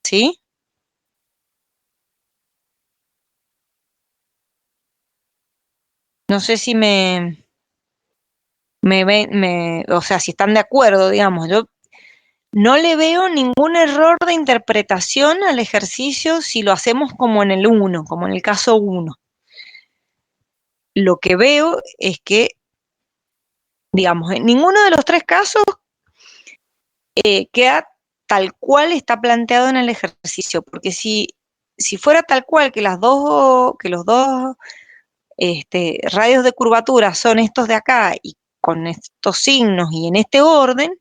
¿Sí? No sé si o sea, si están de acuerdo, digamos. Yo no le veo ningún error de interpretación al ejercicio si lo hacemos como en el 1, como en el caso 1. Lo que veo es que, digamos, en ninguno de los tres casos queda tal cual está planteado en el ejercicio, porque si fuera tal cual que los dos radios de curvatura son estos de acá y con estos signos y en este orden,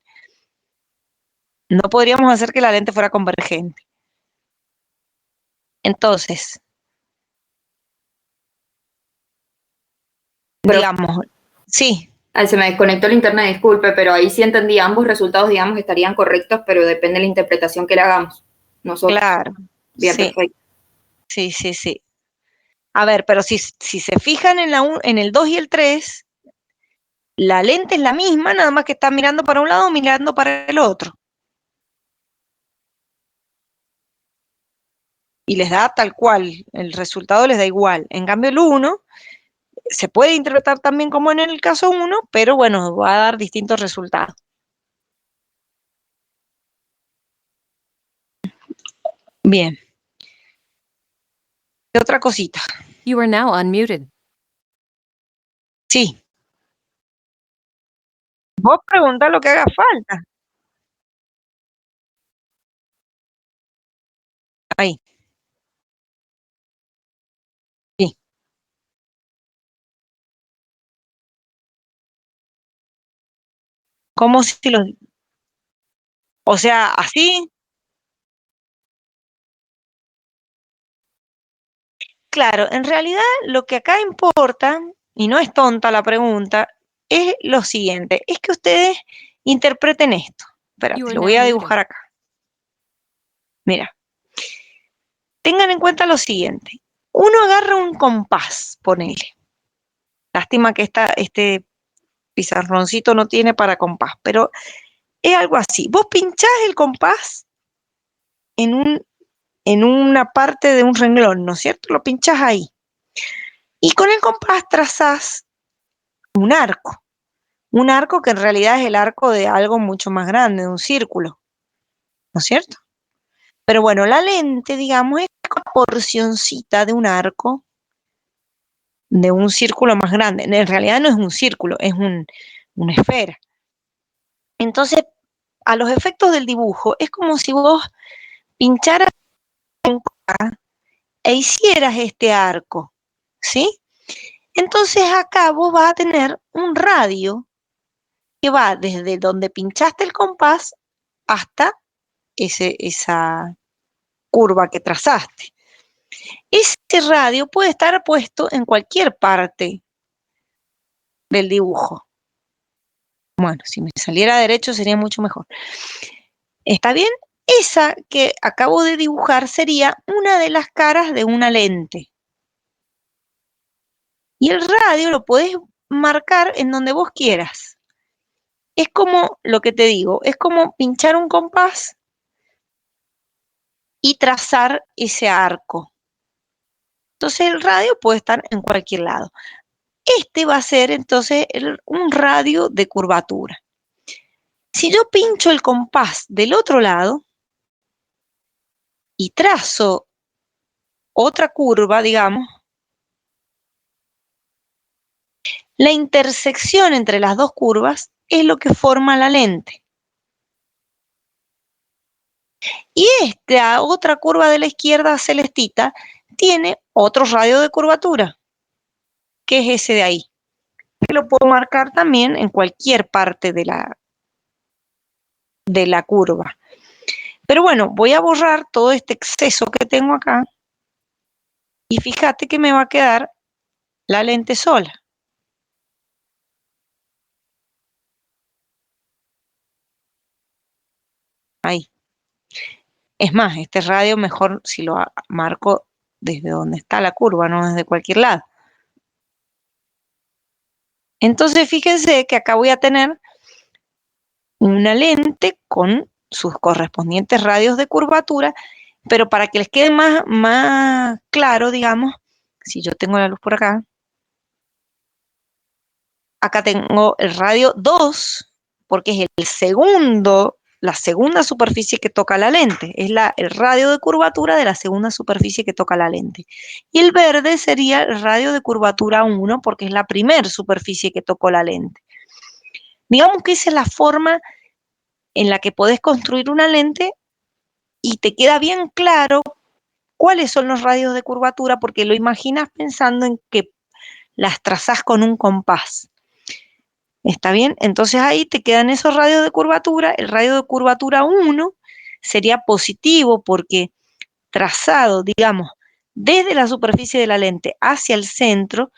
no podríamos hacer que la lente fuera convergente. Entonces,
Pero,
digamos, sí,
se me desconectó el internet, disculpe, pero ahí sí entendí, ambos resultados, digamos, estarían correctos, pero depende de la interpretación que le hagamos nosotros.
claro,
Bien,
sí,
perfecto.
sí. A ver, pero si se fijan en el 2 y el 3, la lente es la misma, nada más que está mirando para un lado o mirando para el otro. Y les da tal cual, el resultado les da igual. En cambio, el 1 se puede interpretar también como en el caso 1, pero bueno, va a dar distintos resultados. Bien. ¿Qué otra cosita?
You are now unmuted.
Sí. Vos preguntá lo que haga falta. Ahí. Sí. ¿Cómo si los... O sea, así? Claro, en realidad lo que acá importa, y no es tonta la pregunta, es lo siguiente, es que ustedes interpreten esto. Espérate,
You are
lo
now
voy a
muted.
dibujar acá. Mira, tengan en cuenta lo siguiente. Uno agarra un compás, ponele. Lástima que este pizarroncito no tiene para compás, pero es algo así. Vos pinchás el compás en una parte de un renglón, ¿no es cierto? Lo pinchás ahí. Y con el compás trazás un arco que en realidad es el arco de algo mucho más grande, de un círculo, ¿no es cierto? Pero bueno, la lente, digamos, es una porcioncita de un arco, de un círculo más grande. En realidad no es un círculo, es una esfera. Entonces, a los efectos del dibujo, es como si vos pincharas e hicieras este arco, ¿sí? Entonces acá vos vas a tener un radio que va desde donde pinchaste el compás hasta esa curva que trazaste. Ese radio puede estar puesto en cualquier parte del dibujo. Bueno, si me saliera derecho sería mucho mejor. ¿Está bien? Esa que acabo de dibujar sería una de las caras de una lente. Y el radio lo podés marcar en donde vos quieras. Es como lo que te digo, es como pinchar un compás y trazar ese arco. Entonces el radio puede estar en cualquier lado. Este va a ser entonces un radio de curvatura. Si yo pincho el compás del otro lado y trazo otra curva, digamos, la intersección entre las dos curvas es lo que forma la lente. Y esta otra curva de la izquierda celestita tiene otro radio de curvatura, que es ese de ahí, que lo puedo marcar también en cualquier parte de la curva. Pero bueno, voy a borrar todo este exceso que tengo acá y fíjate que me va a quedar la lente sola. Ahí. Es más, este radio mejor si lo marco desde donde está la curva, no desde cualquier lado. Entonces fíjense que acá voy a tener una lente con sus correspondientes radios de curvatura, pero para que les quede más claro, digamos, si yo tengo la luz por acá, acá tengo el radio 2, porque es la segunda superficie que toca la lente, es el radio de curvatura de la segunda superficie que toca la lente. Y el verde sería el radio de curvatura 1, porque es la primera superficie que tocó la lente. Digamos que esa es la forma en la que podés construir una lente y te queda bien claro cuáles son los radios de curvatura, porque lo imaginas pensando en que las trazás con un compás. ¿Está bien? Entonces ahí te quedan esos radios de curvatura. El radio de curvatura 1 sería positivo porque trazado, digamos, desde la superficie de la lente hacia el centro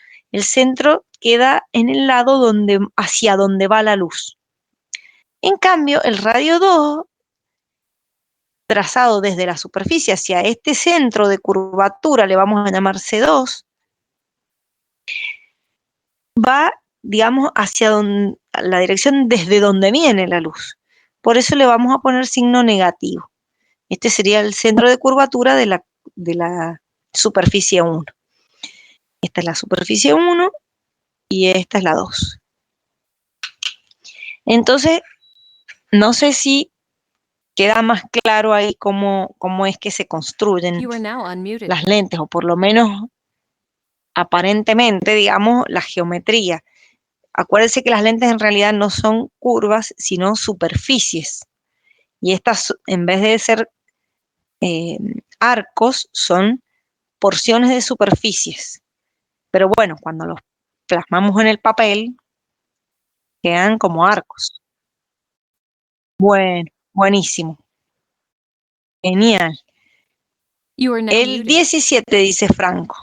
queda en el lado hacia donde va la luz. En cambio, el radio 2, trazado desde la superficie hacia este centro de curvatura, le vamos a llamar C2, va, digamos, hacia la dirección desde donde viene la luz. Por eso le vamos a poner signo negativo. Este sería el centro de curvatura de la superficie 1. Esta es la superficie 1 y esta es la 2. Entonces, no sé si queda más claro ahí cómo es que se construyen las lentes, o por lo menos aparentemente, digamos, la geometría. Acuérdense que las lentes en realidad no son curvas, sino superficies. Y estas, en vez de ser arcos, son porciones de superficies. Pero bueno, cuando los plasmamos en el papel, quedan como arcos. Bueno, buenísimo. Genial. El 17, dice Franco.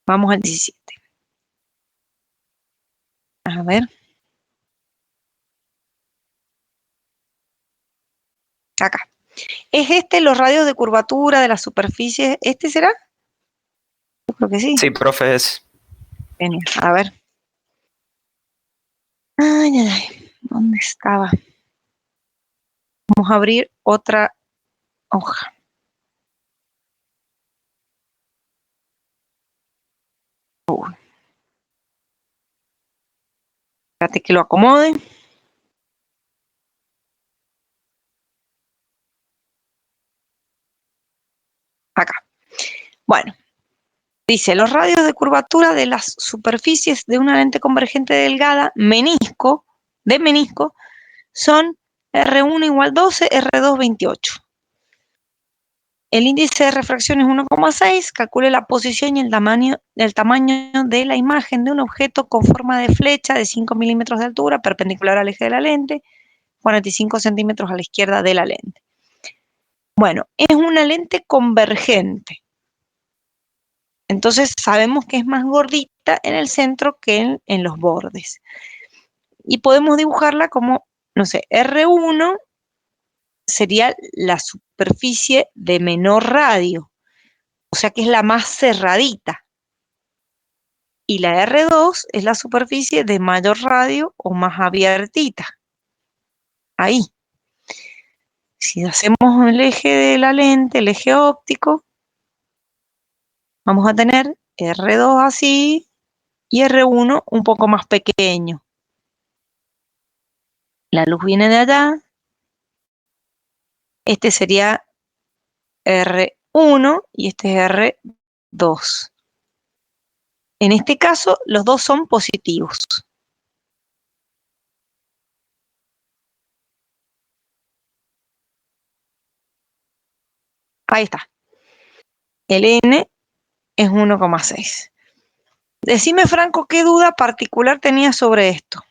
Vamos al 17. A ver. Acá. ¿Es los radios de curvatura de la superficie? ¿Este será? Yo creo que sí.
Sí, profe, es.
Genial. A ver. Ay, ay, ay. ¿Dónde estaba? Vamos a abrir otra hoja. Espérate que lo acomode. Acá. Bueno, dice, los radios de curvatura de las superficies de una lente convergente delgada, de menisco, son R1 igual 12, R2 28. El índice de refracción es 1,6. Calcule la posición y el tamaño de la imagen de un objeto con forma de flecha de 5 milímetros de altura, perpendicular al eje de la lente, 45 centímetros a la izquierda de la lente. Bueno, es una lente convergente. Entonces sabemos que es más gordita en el centro que en los bordes. Y podemos dibujarla como, no sé, R1 sería la superficie de menor radio, o sea que es la más cerradita. Y la R2 es la superficie de mayor radio o más abiertita. Ahí. Si hacemos el eje de la lente, el eje óptico, vamos a tener R2 así y R1 un poco más pequeño. La luz viene de allá. Este sería R1 y este es R2. En este caso, los dos son positivos. Ahí está. El N es 1,6. Decime, Franco, ¿qué duda particular tenías sobre esto?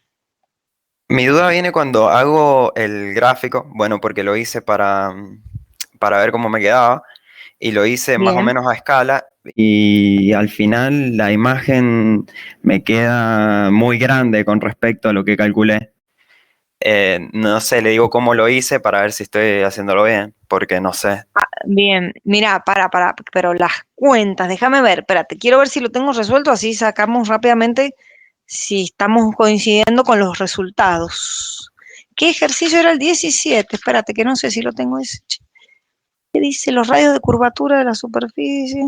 Mi duda viene cuando hago el gráfico, bueno, porque lo hice para ver cómo me quedaba, y lo hice más o
Bien.
menos a escala, y al final la imagen me queda muy grande con respecto a lo que calculé. No sé, le digo cómo lo hice para ver si estoy haciéndolo bien, porque no sé.
Bien, mira, pero las cuentas, déjame ver, espérate, quiero ver si lo tengo resuelto, así sacamos rápidamente si estamos coincidiendo con los resultados. ¿Qué ejercicio era el 17? Espérate, que no sé si lo tengo ese. ¿Qué dice? Los radios de curvatura de la superficie.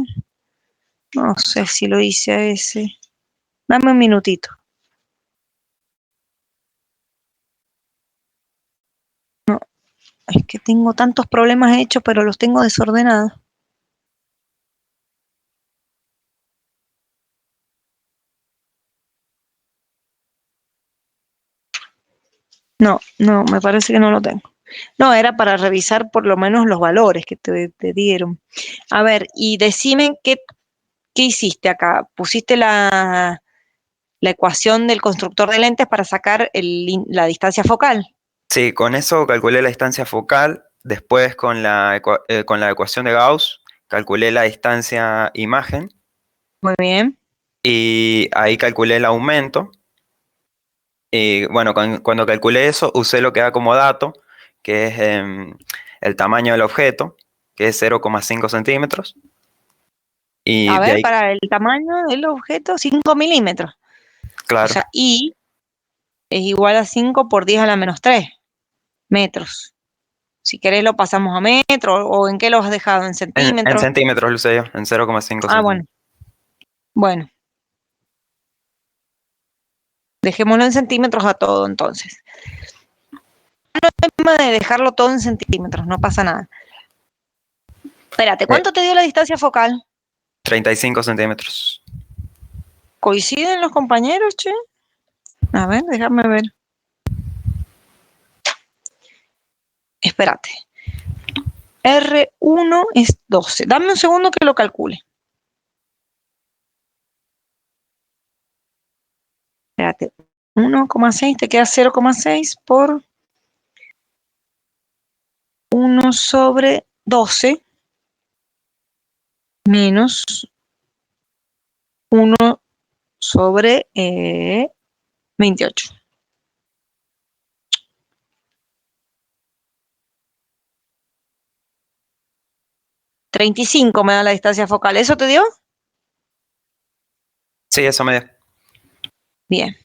No sé si lo hice a ese. Dame un minutito. Es que tengo tantos problemas hechos, pero los tengo desordenados. No, no, me parece que no lo tengo. No, era para revisar por lo menos los valores que te dieron. A ver, y decime qué hiciste acá. Pusiste la ecuación del constructor de lentes para sacar la distancia focal.
Sí, con eso calculé la distancia focal, después con la ecuación de Gauss calculé la distancia imagen
Muy bien.
y ahí calculé el aumento. Y bueno, cuando calculé eso usé lo que da como dato, que es el tamaño del objeto, que es 0,5 centímetros. Y
A
de
ver,
ahí,
para el tamaño del objeto, 5 milímetros. O
claro,
sea, I es igual a 5 por 10 a la menos 3 metros. Si querés lo pasamos a metros o en qué lo has dejado, en
en
centímetros.
centímetros lo usé yo, en 0,5
Ah, bueno,
centímetros.
bueno, dejémoslo en centímetros a todo entonces. Tema de dejarlo todo en centímetros, no pasa nada. Espérate,
Eh,
¿cuánto te dio la distancia focal?
35 centímetros.
¿Coinciden los compañeros, che? A ver, déjame ver. Espérate. R1 es 12. Dame un segundo que lo calcule. Espérate. 1,6 te queda 0,6 por 1/12 menos 1/28. 35 me da la distancia focal. ¿Eso te dio?
Sí, eso me dio.
Bien.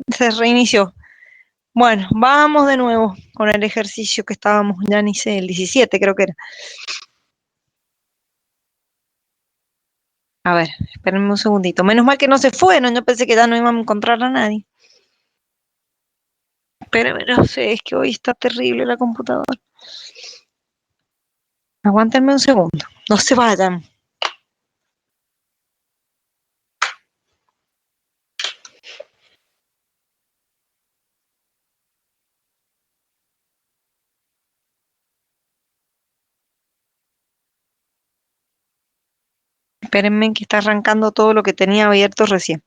Se reinició. Bueno, vamos de nuevo con el ejercicio que estábamos, ya ni sé, el 17 creo que era. A ver, espérenme un segundito. Menos mal que no se fueron, yo pensé que ya no íbamos a encontrar a nadie. Pero no sé, es que hoy está terrible la computadora. Aguántenme un segundo, no se vayan. Espérenme que está arrancando todo lo que tenía abierto recién.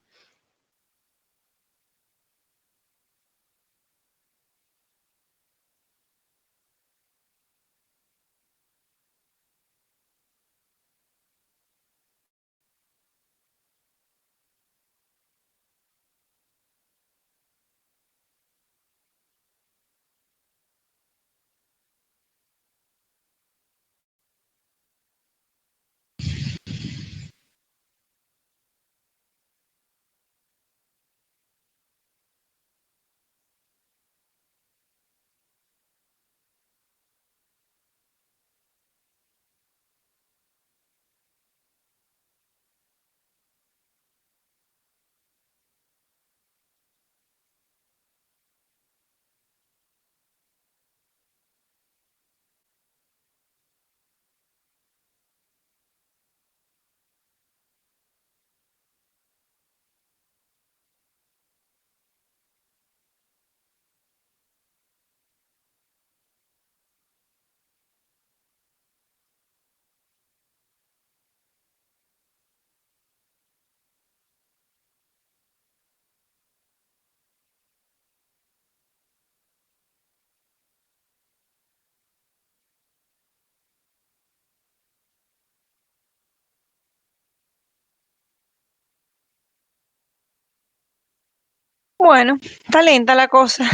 Bueno, está lenta la cosa.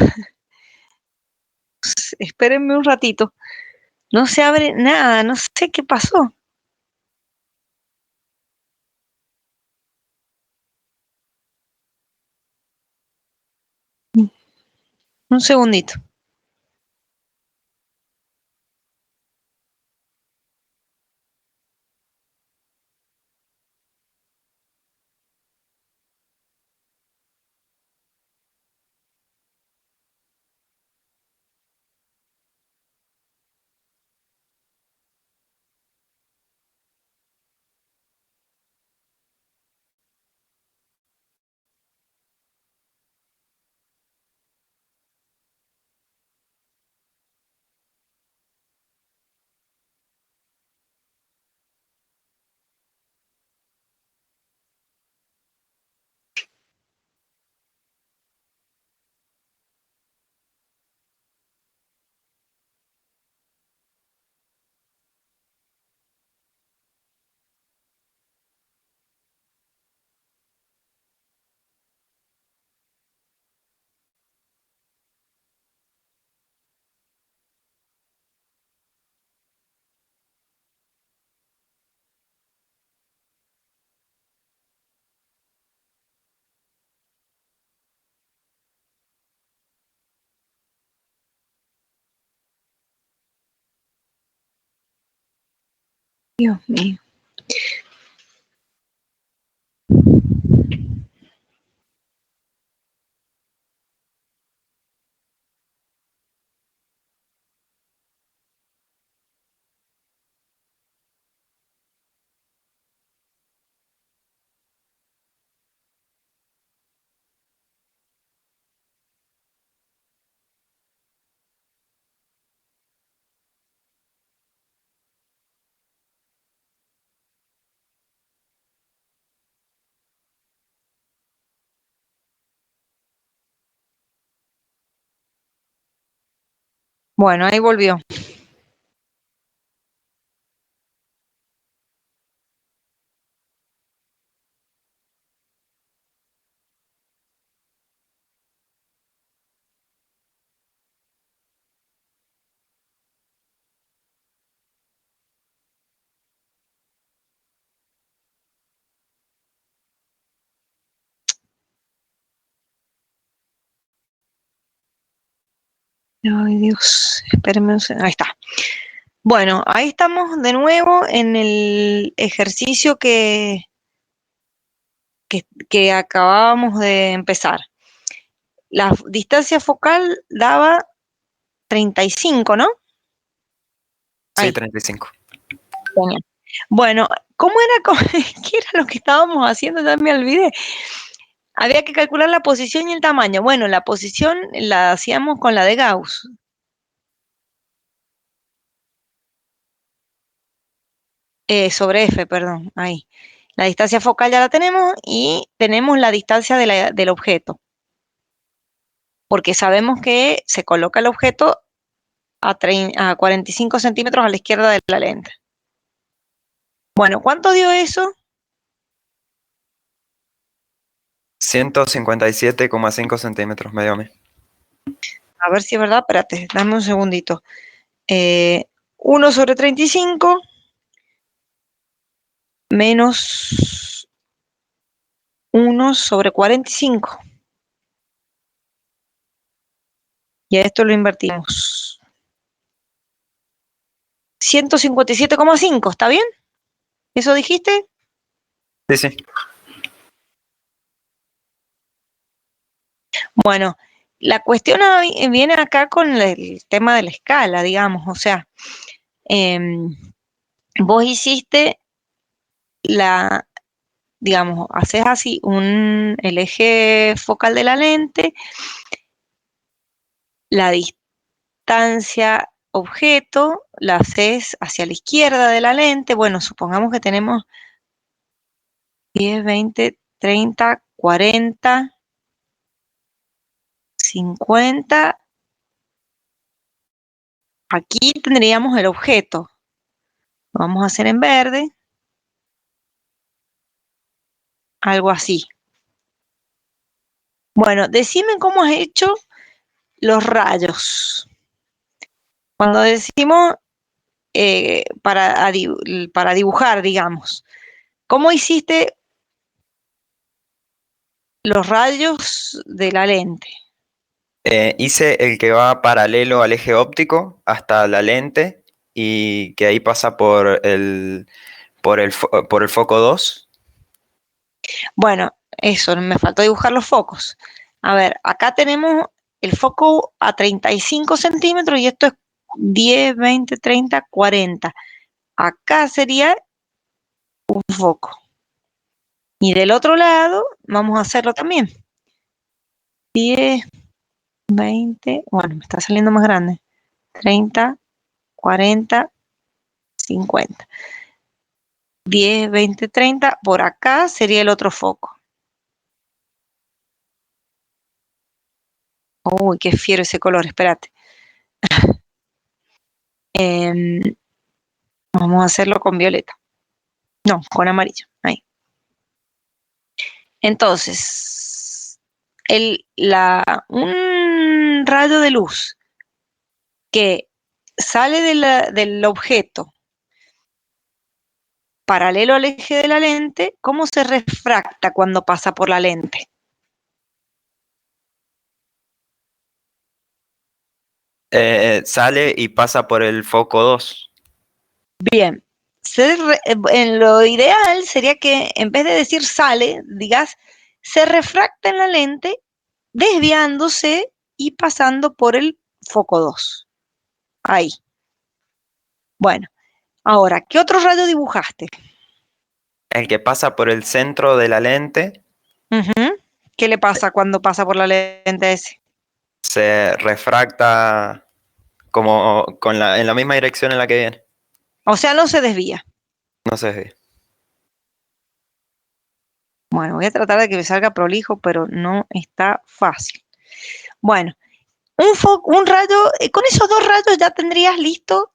Espérenme un ratito. No se abre nada, no sé qué pasó. Un segundito. Dios mío. Bueno, ahí volvió. Ay, Dios, espérenme un segundo. Ahí está. Bueno, ahí estamos de nuevo en el ejercicio que acabábamos de empezar. La distancia focal daba 35, ¿no?
Sí,
Ahí,
35.
genial. Bueno, ¿cómo era? ¿Qué era lo que estábamos haciendo? Ya me olvidé. Había que calcular la posición y el tamaño. Bueno, la posición la hacíamos con la de Gauss. Sobre F, perdón, ahí. La distancia focal ya la tenemos y tenemos la distancia del objeto, porque sabemos que se coloca el objeto a 45 centímetros a la izquierda de la lente. Bueno, ¿cuánto dio eso?
157,5 centímetros, medio mí.
A ver si es verdad, espérate, dame un segundito. 1 sobre 35 menos 1 sobre 45. Y a esto lo invertimos. 157,5, ¿está bien? ¿Eso dijiste?
Sí, sí.
Bueno, la cuestión viene acá con el tema de la escala, digamos, o sea, vos hiciste digamos, haces así el eje focal de la lente, la distancia objeto, la haces hacia la izquierda de la lente, bueno, supongamos que tenemos 10, 20, 30, 40, 50. Aquí tendríamos el objeto. Lo vamos a hacer en verde, algo así. Bueno, decime cómo has hecho los rayos. Cuando decimos para dibujar, digamos, ¿cómo hiciste los rayos de la lente?
Hice el que va paralelo al eje óptico hasta la lente y que ahí pasa por el foco 2.
Bueno, eso, me faltó dibujar los focos. A ver, acá tenemos el foco a 35 centímetros y esto es 10, 20, 30, 40. Acá sería un foco. Y del otro lado, vamos a hacerlo también. 10, 20, bueno, me está saliendo más grande. 30, 40, 50. 10, 20, 30. Por acá sería el otro foco. Uy, qué fiero ese color, espérate. Em, Vamos a hacerlo con violeta. No, con amarillo. Ahí. Entonces, un rayo de luz que sale del objeto paralelo al eje de la lente, ¿cómo se refracta cuando pasa por la lente?
Sale y pasa por el foco 2.
Bien, en lo ideal sería que en vez de decir sale, digas se refracta en la lente desviándose y pasando por el foco 2. Ahí. Bueno, ahora, ¿qué otro rayo dibujaste?
El que pasa por el centro de la lente
Ujú. ¿Qué le pasa cuando pasa por la lente ese?
se refracta como en la misma dirección en la que viene.
O sea, no se desvía.
No sé si.
Bueno, voy a tratar de que me salga prolijo, pero no está fácil. Bueno, un rayo, con esos dos rayos ya tendrías listo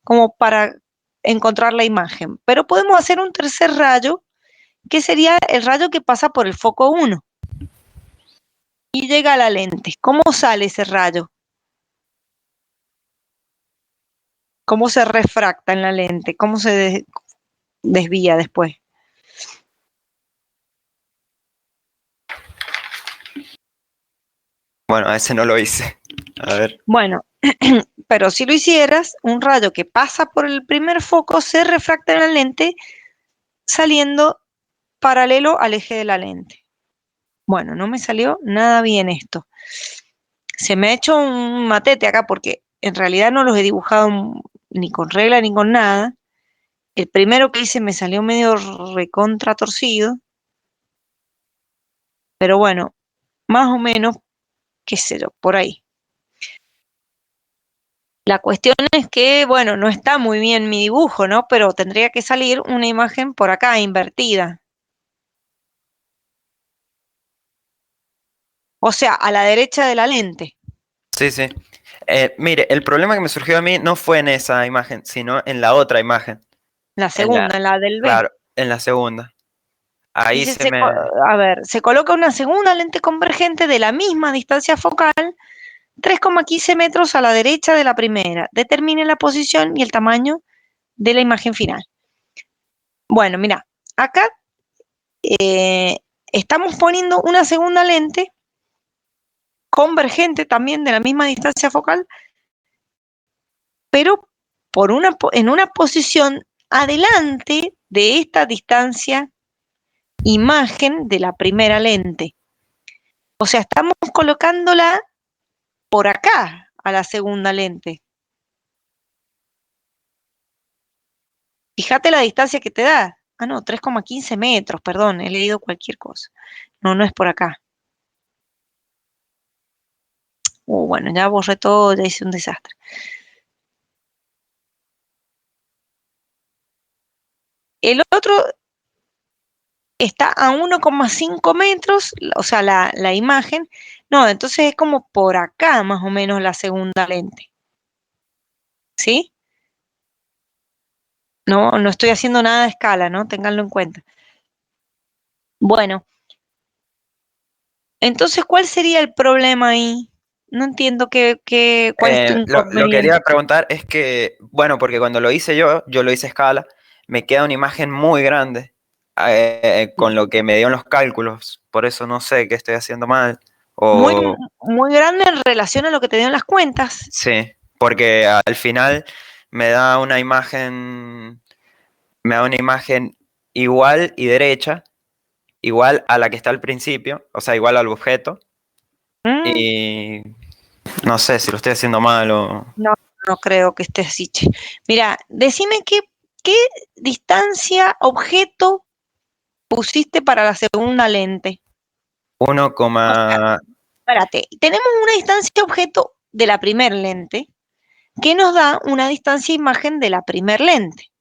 como para encontrar la imagen. Pero podemos hacer un tercer rayo, que sería el rayo que pasa por el foco 1 y llega a la lente. ¿Cómo sale ese rayo? ¿Cómo se refracta en la lente? ¿Cómo se desvía después?
Bueno, a ese no lo hice. A ver.
Bueno, pero si lo hicieras, un rayo que pasa por el primer foco se refracta en la lente saliendo paralelo al eje de la lente. Bueno, no me salió nada bien esto. Se me ha hecho un matete acá porque en realidad no los he dibujado ni con regla ni con nada. El primero que hice me salió medio recontra torcido. Pero bueno, más o menos, qué sé yo, por ahí. La cuestión es que, bueno, no está muy bien mi dibujo, ¿no? Pero tendría que salir una imagen por acá, invertida. O sea, a la derecha de la lente.
Sí, sí. Mire, el problema que me surgió a mí no fue en esa imagen, sino en la otra imagen.
La
En la,
segunda, en la del B.
claro, en la segunda. Ahí
Dice,
se me...
a ver, se coloca una segunda lente convergente de la misma distancia focal, 3,15 metros a la derecha de la primera. Determine la posición y el tamaño de la imagen final. Bueno, mira, acá estamos poniendo una segunda lente convergente también de la misma distancia focal, pero en una posición adelante de esta distancia imagen de la primera lente. O sea, estamos colocándola por acá a la segunda lente. Fíjate la distancia que te da. Ah, no, 3,15 metros, perdón, he leído cualquier cosa. No, no es por acá. Bueno, ya borré todo, ya hice un desastre. El otro está a 1,5 metros, o sea, la imagen. No, entonces es como por acá más o menos la segunda lente. ¿Sí? No, no estoy haciendo nada de escala, ¿no? Ténganlo en cuenta. Bueno, entonces, ¿cuál sería el problema ahí? No entiendo cuál es tu
Lo que quería
inconveniente.
preguntar es que, bueno, porque cuando lo hice yo lo hice a escala, me queda una imagen muy grande con lo que me dio en los cálculos. Por eso no sé qué estoy haciendo mal.
Muy,
O
muy grande en relación a lo que te dio en las cuentas.
sí, porque al final me da una imagen, me da una imagen igual y derecha, igual a la que está al principio, o sea, igual al objeto.
Mm,
Y no sé si lo estoy haciendo mal o
no, no creo que esté así, che. Mira, decime qué distancia objeto pusiste para la segunda lente.
1,
O sea, espérate, tenemos una distancia objeto de la primer lente que nos da una distancia imagen de la primer lente.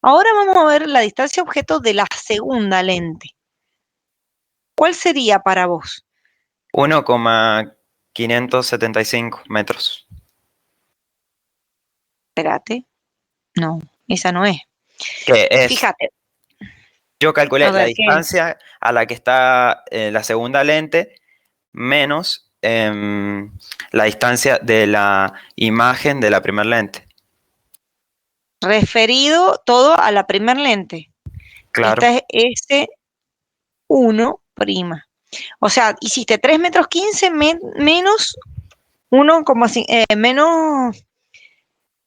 Ahora vamos a ver la distancia objeto de la segunda lente. ¿Cuál sería para vos?
1,575 metros.
Espérate. No, esa no es.
Que es,
Fíjate,
yo calculé
a
la
ver, ¿qué es?
distancia a la que está la segunda lente menos la distancia de la imagen de la primera lente.
Referido todo a la primer lente.
Claro,
Esta es S1'. O sea, hiciste 3 metros 15 menos 1,5, menos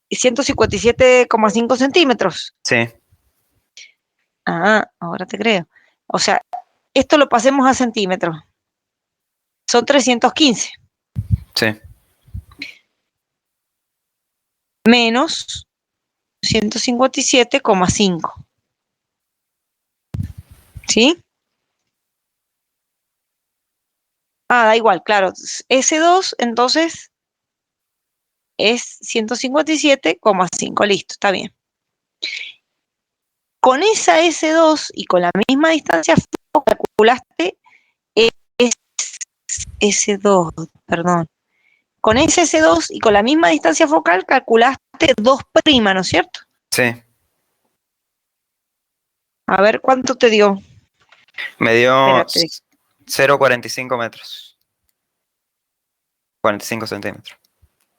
157,5 centímetros.
sí,
Ah, ahora te creo. O sea, esto lo pasemos a centímetros. Son 315
sí.
menos 157,5. ¿Sí? Ah, da igual, claro. S2, entonces, es 157,5. Listo, está bien. Con esa S2 y con la misma distancia calculaste S2, perdón. Con ese S2 y con la misma distancia focal calculaste 2', ¿no es cierto?
Sí,
A ver cuánto te dio.
me dio
Espérate.
0,45 metros. 45 centímetros.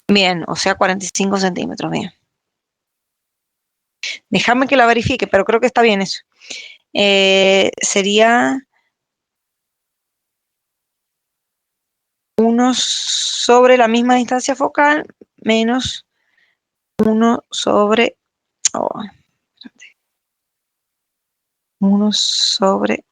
Bien, o sea, 45 centímetros, bien. Déjame que la verifique, pero creo que está bien eso. Sería 1 sobre la misma distancia focal menos 1 sobre... 1 sobre...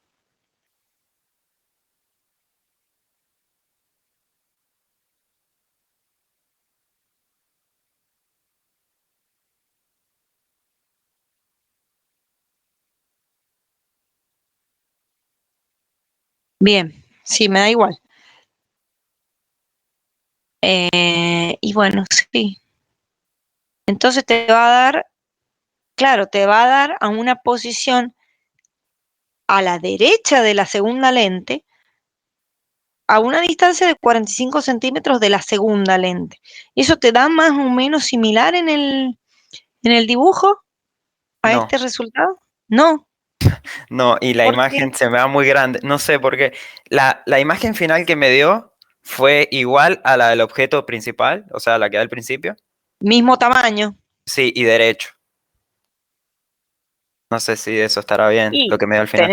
Bien, sí, me da igual. Y bueno, sí. Entonces te va a dar, claro, te va a dar a una posición a la derecha de la segunda lente, a una distancia de 45 centímetros de la segunda lente. ¿Eso te da más o menos similar en el dibujo a
No,
este resultado? No.
no, y la
¿Por qué?
imagen se me va muy grande. No sé, porque la imagen final que me dio fue igual a la del objeto principal, o sea, la que da al principio.
Mismo tamaño.
Sí, y derecho. No sé si eso estará bien, lo
Y
que me dio al final.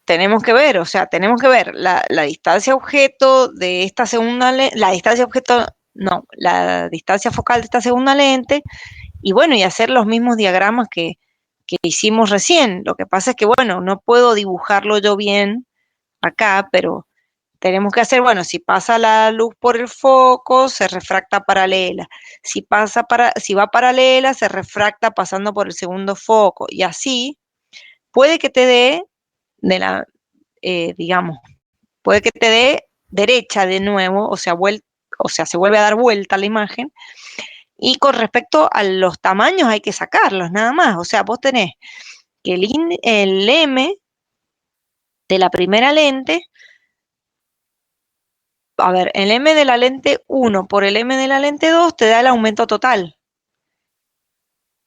tenemos que ver, o sea, tenemos que ver la distancia objeto de esta segunda lente, la distancia objeto, no, la distancia focal de esta segunda lente, y bueno, y hacer los mismos diagramas que hicimos recién. Lo que pasa es que, bueno, no puedo dibujarlo yo bien acá, pero tenemos que hacer, bueno, si pasa la luz por el foco, se refracta paralela. Si va paralela, se refracta pasando por el segundo foco. Y así puede que te dé de la, digamos, puede que te dé derecha de nuevo, o sea, se vuelve a dar vuelta la imagen. Y con respecto a los tamaños hay que sacarlos, nada más. O sea, vos tenés que el M de la primera lente, a ver, el M de la lente 1 por el M de la lente 2 te da el aumento total.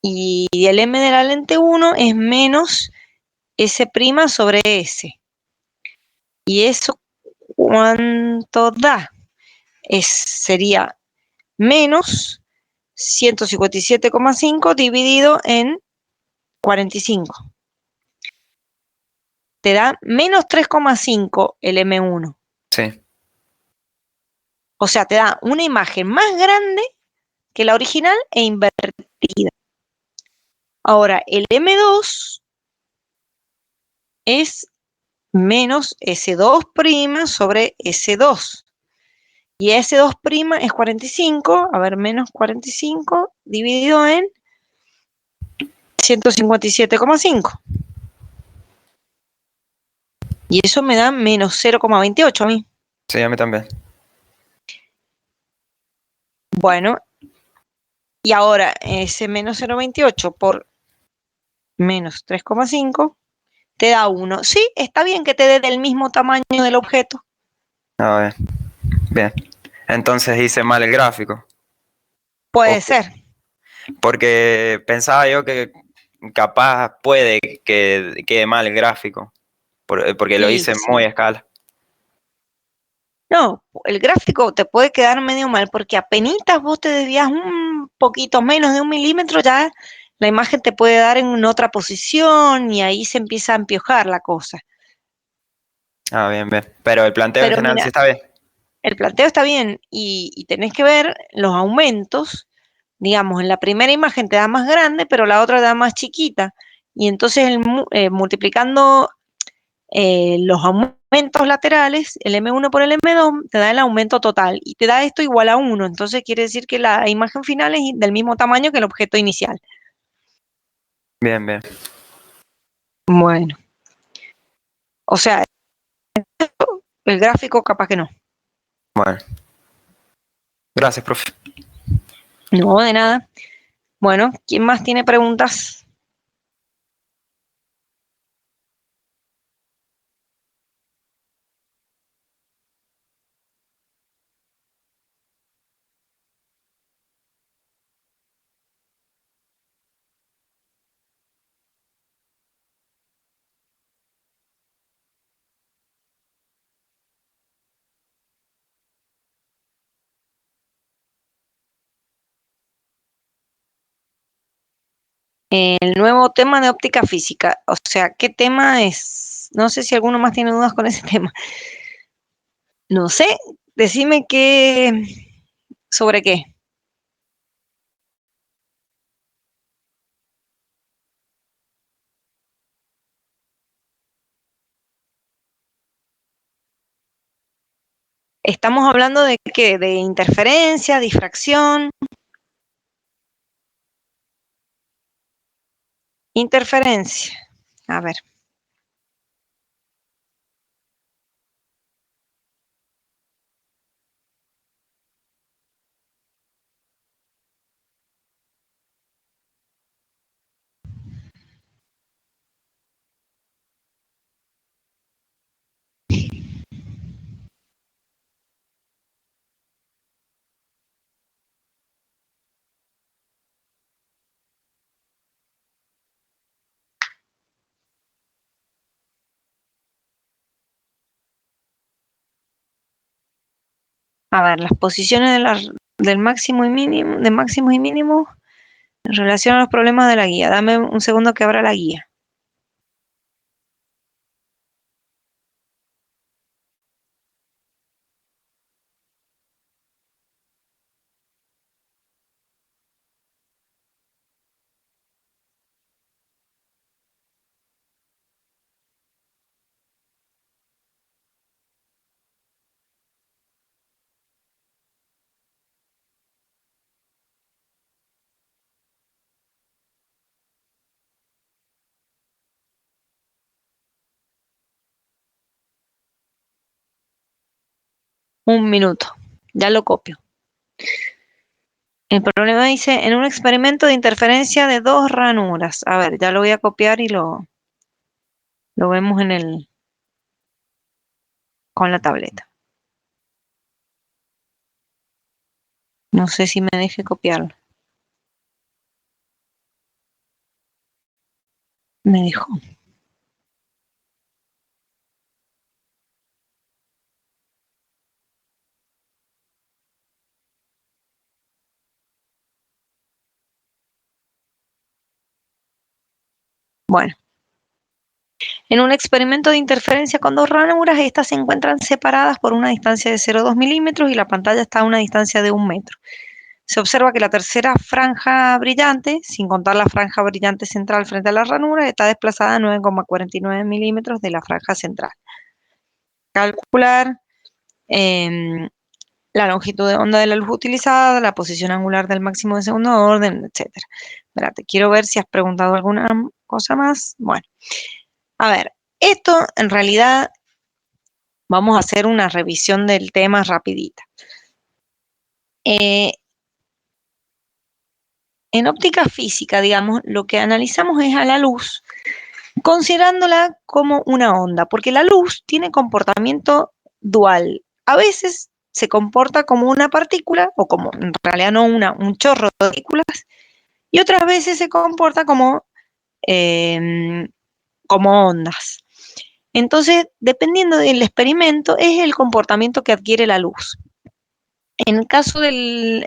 Y el M de la lente 1 es menos S' sobre S. ¿Y eso cuánto da? Sería menos 157,5 dividido en 45. Te da menos 3,5 el M1.
Sí,
O sea, te da una imagen más grande que la original e invertida. Ahora, el M2 es menos S2' sobre S2. Y S2' es 45, a ver, menos 45 dividido en 157,5. Y eso me da menos 0,28 a mí.
sí, a mí también.
Bueno, y ahora ese menos 0,28 por menos 3,5 te da 1. Sí, está bien que te dé del mismo tamaño del objeto.
A ver, bien. Entonces hice mal el gráfico.
Puede
O-
ser.
Porque pensaba yo que capaz puede que quede mal el gráfico. Porque lo
Y
hice muy
sí.
a escala.
No, el gráfico te puede quedar medio mal porque apenitas vos te desvías un poquito menos de 1 milímetro, ya la imagen te puede dar en otra posición y ahí se empieza a empiojar la cosa.
Ah, bien, bien. Pero el planteo en
Pero
general sí
mira,
está bien.
el planteo está bien y tenés que ver los aumentos. Digamos, en la primera imagen te da más grande, pero la otra te da más chiquita. Y entonces multiplicando los aumentos laterales, el M1 por el M2, te da el aumento total y te da esto igual a 1. Entonces quiere decir que la imagen final es del mismo tamaño que el objeto inicial.
Bien, bien.
Bueno, o sea, el gráfico capaz que no.
Bueno, gracias, profe.
No, de nada. Bueno, ¿quién más tiene preguntas? El nuevo tema de óptica física. O sea, ¿qué tema es? No sé si alguno más tiene dudas con ese tema. No sé, decime sobre qué. Estamos hablando de qué, de interferencia, difracción. Interferencia. A ver. A ver, las posiciones del máximo y mínimo, de máximos y mínimos en relación a los problemas de la guía. Dame un segundo que abra la guía. Un minuto. Ya lo copio. El problema dice, en un experimento de interferencia de dos ranuras. A ver, ya lo voy a copiar y lo vemos con la tableta. No sé si me deje copiarlo. Me dijo. Bueno. En un experimento de interferencia con dos ranuras, estas se encuentran separadas por una distancia de 0,2 milímetros y la pantalla está a una distancia de 1 metro. Se observa que la tercera franja brillante, sin contar la franja brillante central frente a la ranura, está desplazada a 9,49 milímetros de la franja central. Calcular la longitud de onda de la luz utilizada, la posición angular del máximo de segundo orden, etc. Espérate, quiero ver si has preguntado alguna cosa más. Bueno, a ver, esto en realidad vamos a hacer una revisión del tema rapidita. En óptica física, digamos, lo que analizamos es a la luz, considerándola como una onda, porque la luz tiene comportamiento dual. A veces se comporta como una partícula, o como en realidad no un chorro de partículas, y otras veces se comporta como ondas. Entonces, dependiendo del experimento, es el comportamiento que adquiere la luz. En el caso de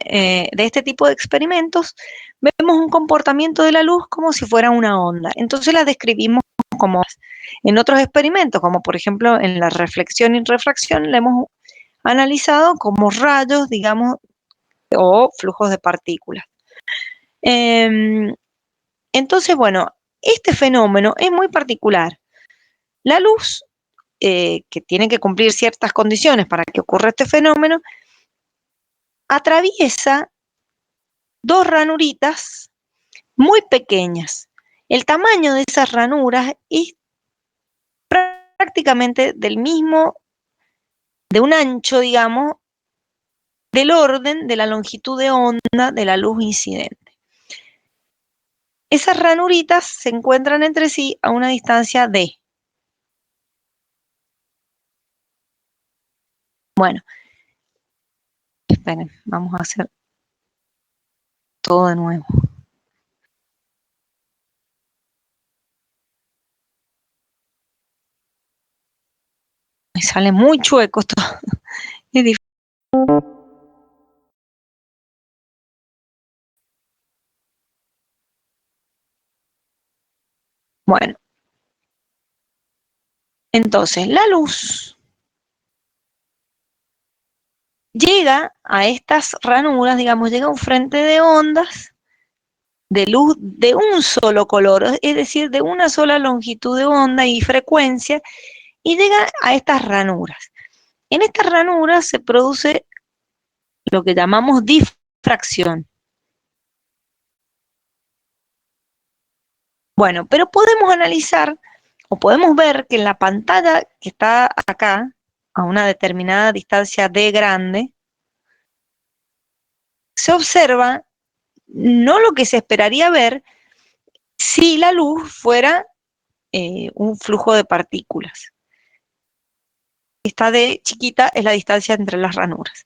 este tipo de experimentos, vemos un comportamiento de la luz como si fuera una onda. Entonces la describimos como en otros experimentos, como por ejemplo en la reflexión y refracción, la hemos analizado como rayos, digamos, o flujos de partículas. Entonces, bueno, este fenómeno es muy particular. La luz, que tiene que cumplir ciertas condiciones para que ocurra este fenómeno, atraviesa dos ranuritas muy pequeñas. El tamaño de esas ranuras es prácticamente de un ancho, digamos, del orden de la longitud de onda de la luz incidente. Esas ranuritas se encuentran entre sí a una distancia d. Bueno, esperen, vamos a hacer todo de nuevo. Me sale muy chueco esto. Es difícil. Bueno, entonces la luz llega a estas ranuras, digamos, llega un frente de ondas de luz de un solo color, es decir, de una sola longitud de onda y frecuencia, y llega a estas ranuras. En estas ranuras se produce lo que llamamos difracción. Bueno, pero podemos analizar o podemos ver que en la pantalla que está acá, a una determinada distancia d grande, se observa no lo que se esperaría ver si la luz fuera un flujo de partículas. Esta d chiquita es la distancia entre las ranuras.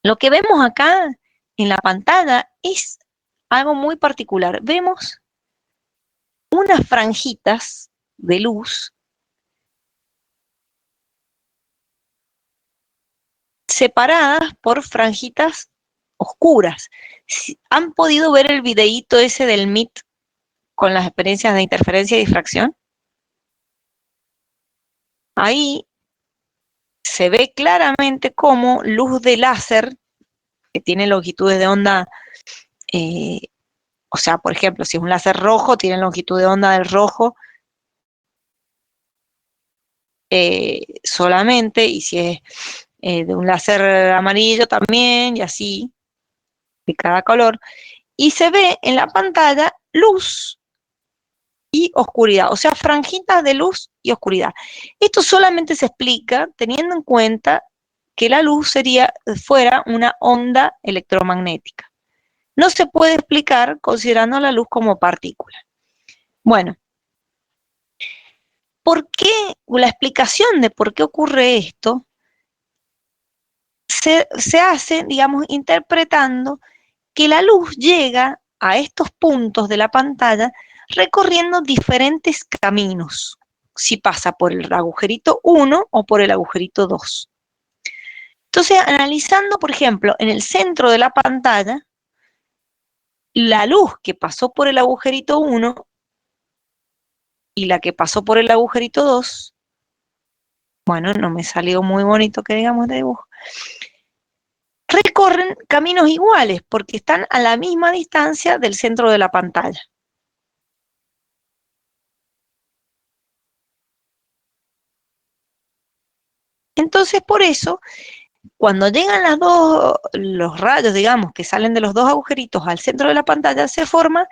Lo que vemos acá en la pantalla es algo muy particular. Vemos unas franjitas de luz separadas por franjitas oscuras. ¿Han podido ver el videíto ese del MIT con las experiencias de interferencia y difracción? Ahí se ve claramente cómo luz de láser, que tiene longitudes de onda, o sea, por ejemplo, si es un láser rojo, tiene longitud de onda del rojo solamente, y si es de un láser amarillo también, y así, de cada color, y se ve en la pantalla luz y oscuridad, o sea, franjitas de luz y oscuridad. Esto solamente se explica teniendo en cuenta que la luz fuera una onda electromagnética. No se puede explicar considerando la luz como partícula. Bueno, ¿por qué? La explicación de por qué ocurre esto se hace, digamos, interpretando que la luz llega a estos puntos de la pantalla recorriendo diferentes caminos, si pasa por el agujerito 1 o por el agujerito 2. Entonces, analizando, por ejemplo, en el centro de la pantalla, la luz que pasó por el agujerito 1 y la que pasó por el agujerito 2, bueno, no me salió muy bonito que digamos de dibujo, recorren caminos iguales porque están a la misma distancia del centro de la pantalla. Entonces, por eso, cuando llegan los rayos, digamos, que salen de los dos agujeritos al centro de la pantalla, se forma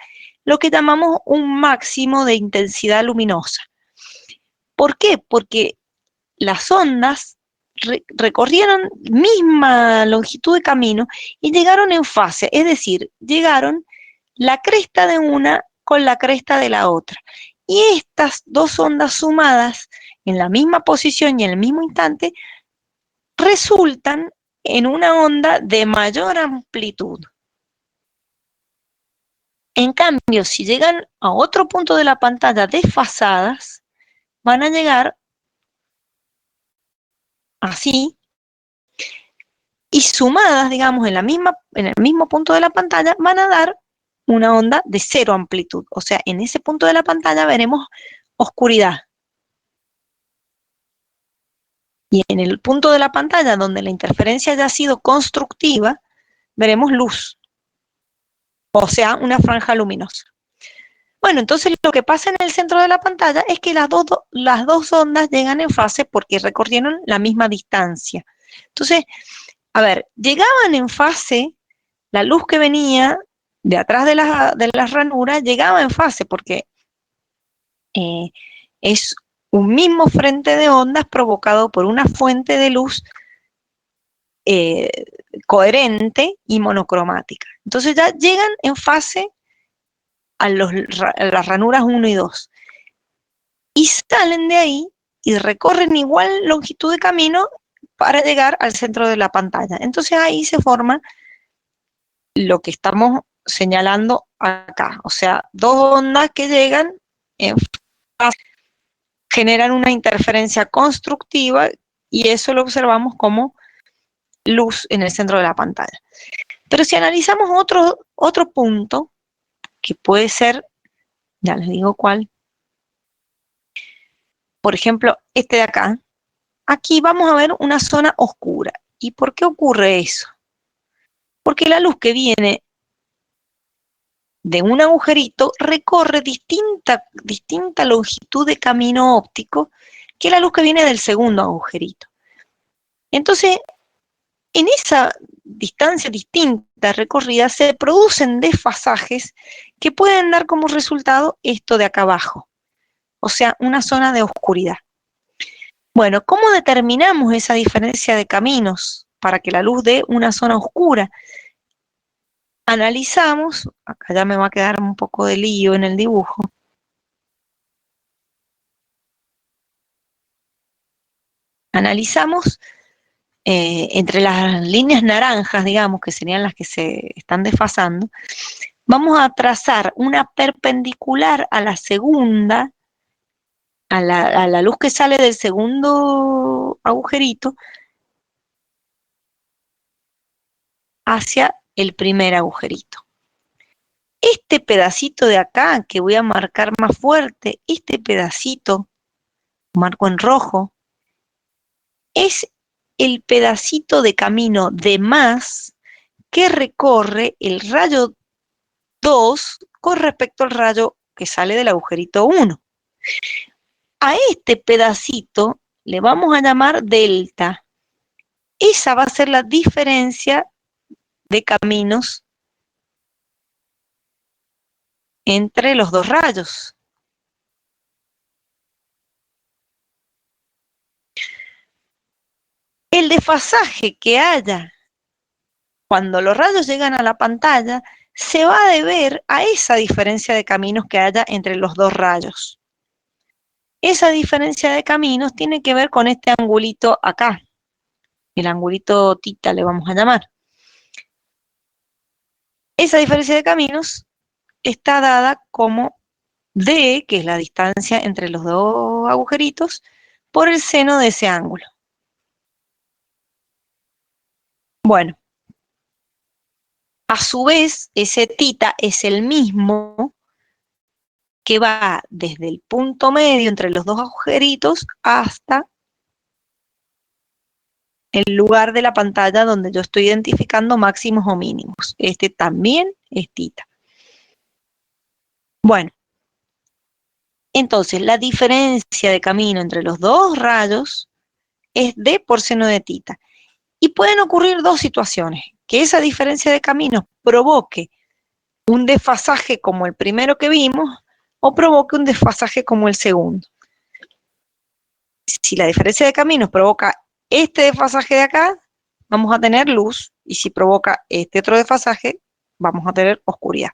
lo que llamamos un máximo de intensidad luminosa. ¿Por qué? Porque las ondas recorrieron misma longitud de camino y llegaron en fase, es decir, llegaron la cresta de una con la cresta de la otra. Y estas dos ondas sumadas en la misma posición y en el mismo instante resultan en una onda de mayor amplitud. En cambio, si llegan a otro punto de la pantalla desfasadas, van a llegar así, y sumadas, digamos, en el mismo punto de la pantalla, van a dar una onda de cero amplitud. O sea, en ese punto de la pantalla veremos oscuridad. Y en el punto de la pantalla donde la interferencia haya sido constructiva, veremos luz. O sea, una franja luminosa. Bueno, entonces lo que pasa en el centro de la pantalla es que las dos ondas llegan en fase porque recorrieron la misma distancia. Entonces, a ver, llegaban en fase, la luz que venía de atrás de las ranuras llegaba en fase porque es un mismo frente de ondas provocado por una fuente de luz coherente y monocromática. Entonces ya llegan en fase a las ranuras 1 y 2 y salen de ahí y recorren igual longitud de camino para llegar al centro de la pantalla. Entonces ahí se forma lo que estamos señalando acá, o sea, dos ondas que llegan en fase, generan una interferencia constructiva y eso lo observamos como luz en el centro de la pantalla. Pero si analizamos otro punto, que puede ser, ya les digo cuál, por ejemplo, este de acá, aquí vamos a ver una zona oscura. ¿Y por qué ocurre eso? Porque la luz que viene de un agujerito recorre distinta longitud de camino óptico que la luz que viene del segundo agujerito. Entonces, en esa distancia distinta recorrida se producen desfasajes que pueden dar como resultado esto de acá abajo, o sea, una zona de oscuridad. Bueno, ¿cómo determinamos esa diferencia de caminos para que la luz dé una zona oscura? Analizamos, acá ya me va a quedar un poco de lío en el dibujo. Analizamos entre las líneas naranjas, digamos, que serían las que se están desfasando, vamos a trazar una perpendicular a la segunda, a la luz que sale del segundo agujerito, hacia el primer agujerito. Este pedacito de acá, que voy a marcar más fuerte, este pedacito, marco en rojo, es el pedacito de camino de más que recorre el rayo 2 con respecto al rayo que sale del agujerito 1. A este pedacito le vamos a llamar delta. Esa va a ser la diferencia de caminos entre los dos rayos. El desfasaje que haya cuando los rayos llegan a la pantalla se va a deber a esa diferencia de caminos que haya entre los dos rayos. Esa diferencia de caminos tiene que ver con este angulito acá, el angulito tita le vamos a llamar. Esa diferencia de caminos está dada como D, que es la distancia entre los dos agujeritos, por el seno de ese ángulo. Bueno, a su vez, ese tita es el mismo que va desde el punto medio entre los dos agujeritos hasta el lugar de la pantalla donde yo estoy identificando máximos o mínimos. Este también es tita. Bueno, entonces la diferencia de camino entre los dos rayos es D por seno de tita. Y pueden ocurrir dos situaciones, que esa diferencia de caminos provoque un desfasaje como el primero que vimos o provoque un desfasaje como el segundo. Si la diferencia de caminos provoca este desfasaje de acá, vamos a tener luz, y si provoca este otro desfasaje, vamos a tener oscuridad.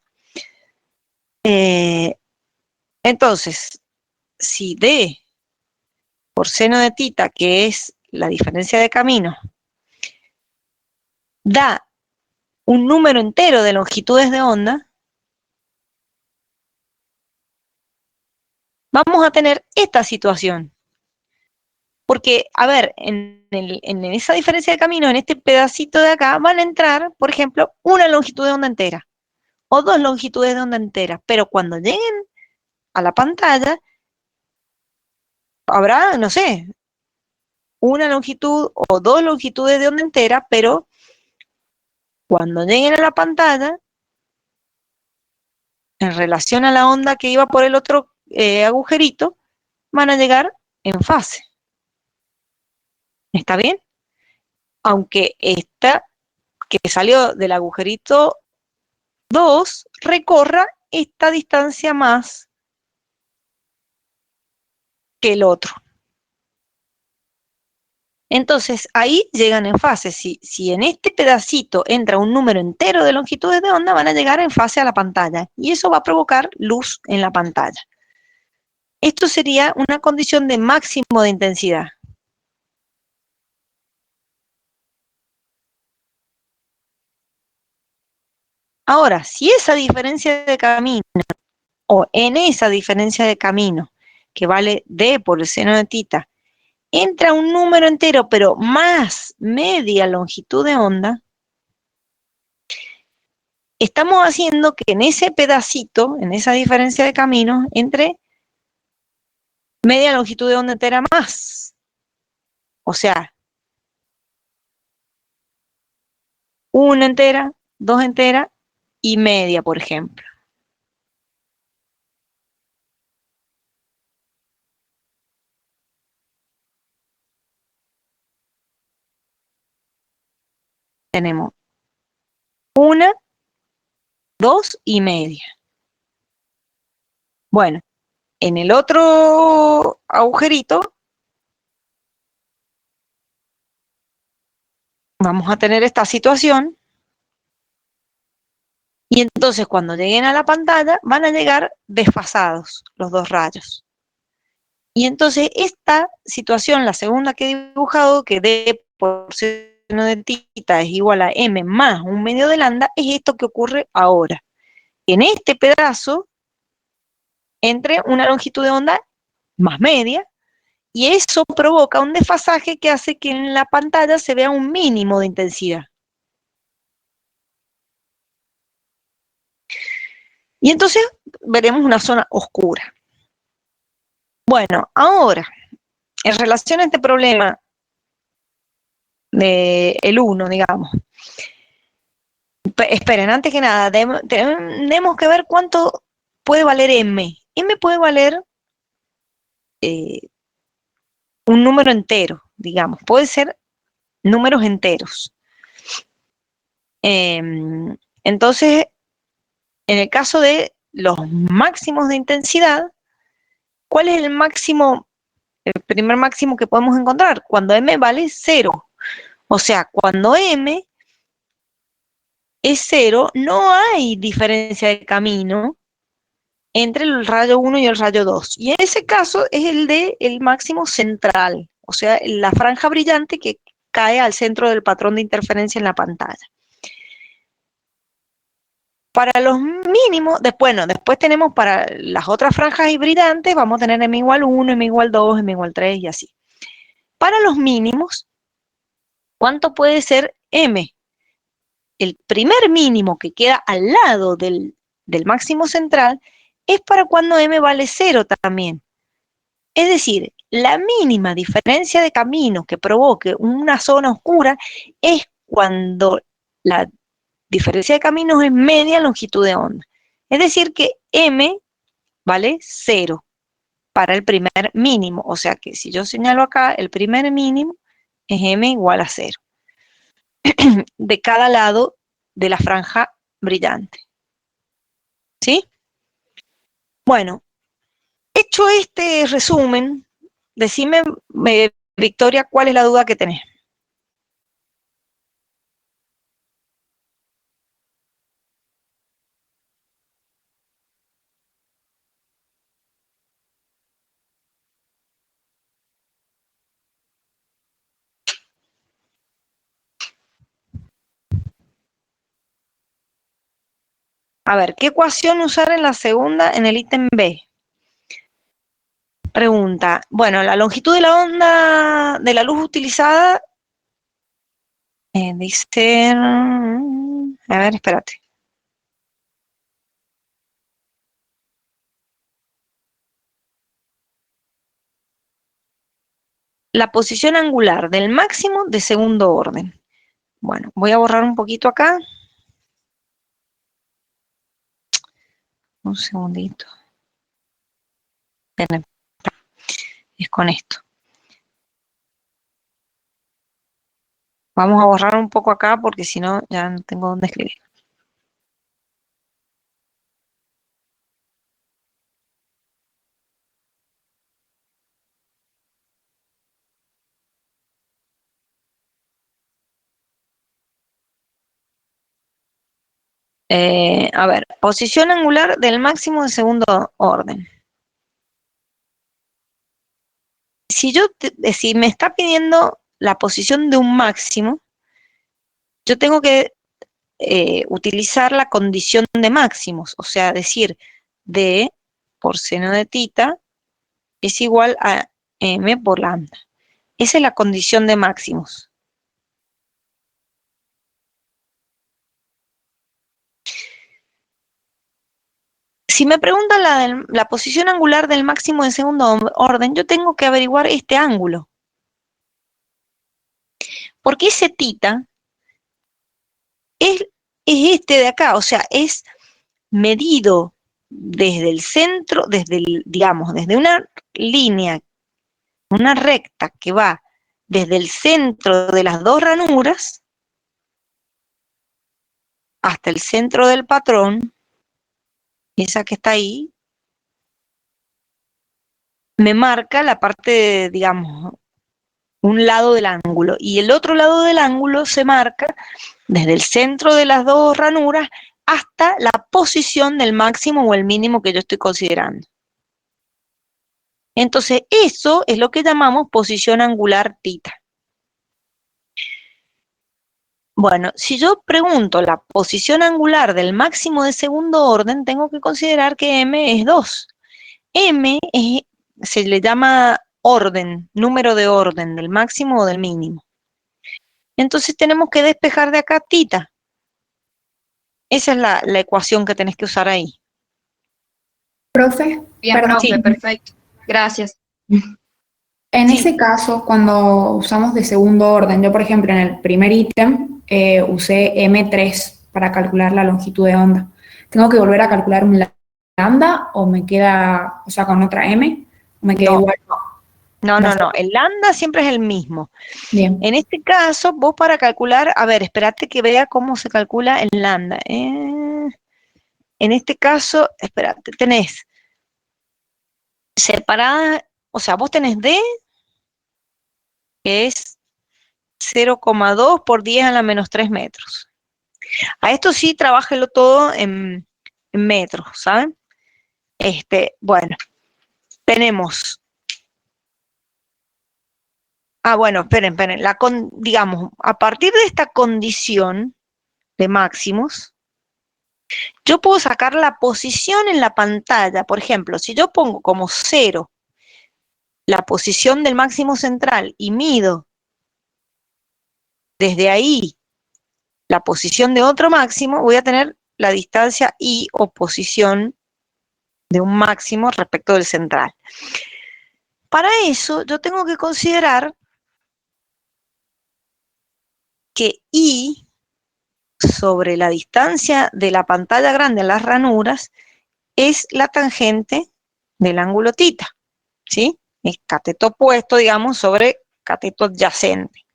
Entonces, si D por seno de tita, que es la diferencia de caminos, da un número entero de longitudes de onda, vamos a tener esta situación. Porque, a ver, en esa diferencia de camino, en este pedacito de acá, van a entrar, por ejemplo, una longitud de onda entera o dos longitudes de onda entera, pero cuando lleguen a la pantalla, habrá, no sé, una longitud o dos longitudes de onda entera, pero cuando lleguen a la pantalla, en relación a la onda que iba por el otro agujerito, van a llegar en fase. ¿Está bien? Aunque esta que salió del agujerito 2 recorra esta distancia más que el otro. Entonces, ahí llegan en fase. Si en este pedacito entra un número entero de longitudes de onda, van a llegar en fase a la pantalla. Y eso va a provocar luz en la pantalla. Esto sería una condición de máximo de intensidad. Ahora, si esa diferencia de camino, o en esa diferencia de camino, que vale D por el seno de tita, entra un número entero, pero más media longitud de onda, estamos haciendo que en ese pedacito, en esa diferencia de caminos, entre media longitud de onda entera más. O sea, una entera, dos enteras y media, por ejemplo. Tenemos una, dos y media. Bueno, en el otro agujerito vamos a tener esta situación y entonces cuando lleguen a la pantalla van a llegar desfasados los dos rayos. Y entonces esta situación, la segunda que he dibujado, que D por seno de tita es igual a M más un medio de lambda, es esto que ocurre ahora. En este pedazo, entre una longitud de onda más media, y eso provoca un desfasaje que hace que en la pantalla se vea un mínimo de intensidad. Y entonces veremos una zona oscura. Bueno, ahora, en relación a este problema del 1, digamos, esperen, antes que nada, tenemos que ver cuánto puede valer M. M puede valer un número entero, digamos, puede ser números enteros. Entonces, en el caso de los máximos de intensidad, ¿cuál es el máximo, el primer máximo que podemos encontrar? Cuando M vale 0. O sea, cuando M es 0, no hay diferencia de camino entre el rayo 1 y el rayo 2. Y en ese caso es el de el máximo central, o sea, la franja brillante que cae al centro del patrón de interferencia en la pantalla. Para los mínimos, después tenemos para las otras franjas brillantes, vamos a tener M igual 1, M igual 2, M igual 3 y así. Para los mínimos, ¿cuánto puede ser M? El primer mínimo que queda al lado del máximo central es para cuando M vale 0 también. Es decir, la mínima diferencia de camino que provoque una zona oscura es cuando la diferencia de caminos es media longitud de onda. Es decir, que M vale 0 para el primer mínimo. O sea que si yo señalo acá, el primer mínimo es M igual a 0 de cada lado de la franja brillante. ¿Sí? Bueno, hecho este resumen, decime, Victoria, ¿cuál es la duda que tenés? A ver, ¿qué ecuación usar en la segunda en el ítem B? Pregunta, bueno, la longitud de la onda de la luz utilizada dice, a ver, espérate. La posición angular del máximo de segundo orden. Bueno, voy a borrar un poquito acá. Un segundito. Es con esto. Vamos a borrar un poco acá porque si no ya no tengo dónde escribir. A ver, posición angular del máximo de segundo orden. Si me está pidiendo la posición de un máximo, yo tengo que utilizar la condición de máximos, o sea, decir D por seno de tita es igual a M por lambda. Esa es la condición de máximos. Si me preguntan la posición angular del máximo de segundo orden, yo tengo que averiguar este ángulo. Porque ese tita es este de acá, o sea, es medido desde el centro, digamos, desde una línea, una recta que va desde el centro de las dos ranuras hasta el centro del patrón, esa que está ahí, me marca la parte, digamos, un lado del ángulo, y el otro lado del ángulo se marca desde el centro de las dos ranuras hasta la posición del máximo o el mínimo que yo estoy considerando. Entonces, eso es lo que llamamos posición angular θ. Bueno, si yo pregunto la posición angular del máximo de segundo orden, tengo que considerar que m es 2. Se le llama orden, número de orden, del máximo o del mínimo. Entonces tenemos que despejar de acá θ. Esa es la ecuación que tenés que usar ahí.
Profe,
Bien,
perdón.
profe,
Sí.
perfecto. Gracias.
En
Sí.
ese caso, cuando usamos de segundo orden, yo por ejemplo en el primer ítem usé M3 para calcular la longitud de onda. ¿Tengo que volver a calcular un lambda o me queda, o sea, con otra M? ¿O me queda
No.
igual?
No. El lambda siempre es el mismo.
Bien.
En este caso, vos para calcular, a ver, espérate que vea cómo se calcula el lambda. En este caso, espérate, tenés separada, o sea, vos tenés D, que es 0,2 por 10 a la menos 3 metros. A esto sí, trabájelo todo en metros, ¿saben? Bueno, tenemos. Bueno, esperen, digamos, a partir de esta condición de máximos, yo puedo sacar la posición en la pantalla. Por ejemplo, si yo pongo como 0 la posición del máximo central y mido desde ahí la posición de otro máximo, voy a tener la distancia y o posición de un máximo respecto del central. Para eso yo tengo que considerar que I sobre la distancia de la pantalla grande en las ranuras es la tangente del ángulo θ, ¿sí? Es cateto opuesto, digamos, sobre cateto adyacente.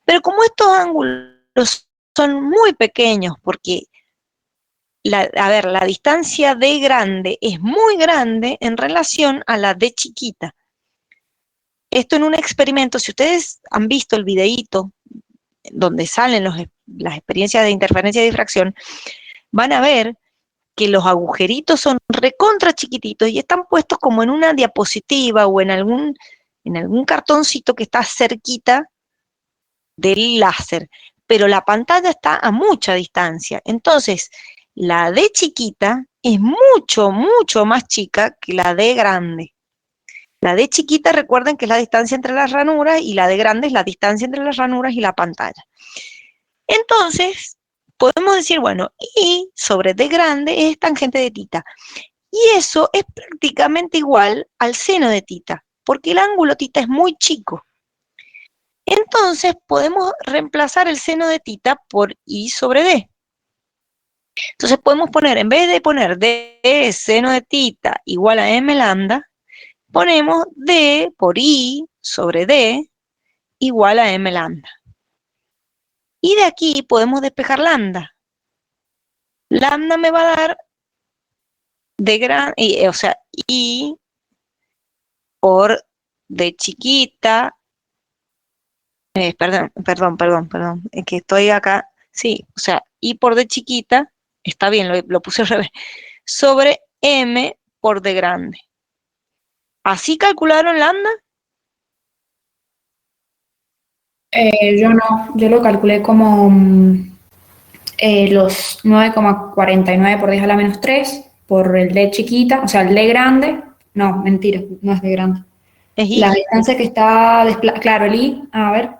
Pero como estos ángulos son muy pequeños, porque, la distancia D grande es muy grande en relación a la D chiquita. Esto en un experimento, si ustedes han visto el videíto donde salen las experiencias de interferencia y difracción, van a ver que los agujeritos son recontra chiquititos y están puestos como en una diapositiva o en algún cartoncito que está cerquita del láser, pero la pantalla está a mucha distancia. Entonces, la D chiquita es mucho, mucho más chica que la D grande. La D chiquita, recuerden que es la distancia entre las ranuras, y la D grande es la distancia entre las ranuras y la pantalla. Entonces, podemos decir, bueno, I sobre D grande es tangente de θ. Y eso es prácticamente igual al seno de θ, porque el ángulo θ es muy chico. Entonces, podemos reemplazar el seno de θ por I sobre D. Entonces, podemos poner, en vez de poner D seno de θ igual a m lambda, ponemos D por I sobre D igual a m lambda. Y de aquí podemos despejar lambda. Lambda me va a dar o sea, I por D chiquita. Perdón, es que estoy acá. Sí, o sea, I por D chiquita, está bien, lo puse al revés, sobre M por D grande. ¿Así calcularon lambda?
Yo no, yo lo calculé como los 9,49 por 10 a la menos 3 por el D chiquita, o sea, el D grande, no, mentira, no es D grande.
Es I.
La distancia que está, claro, el I, a ver.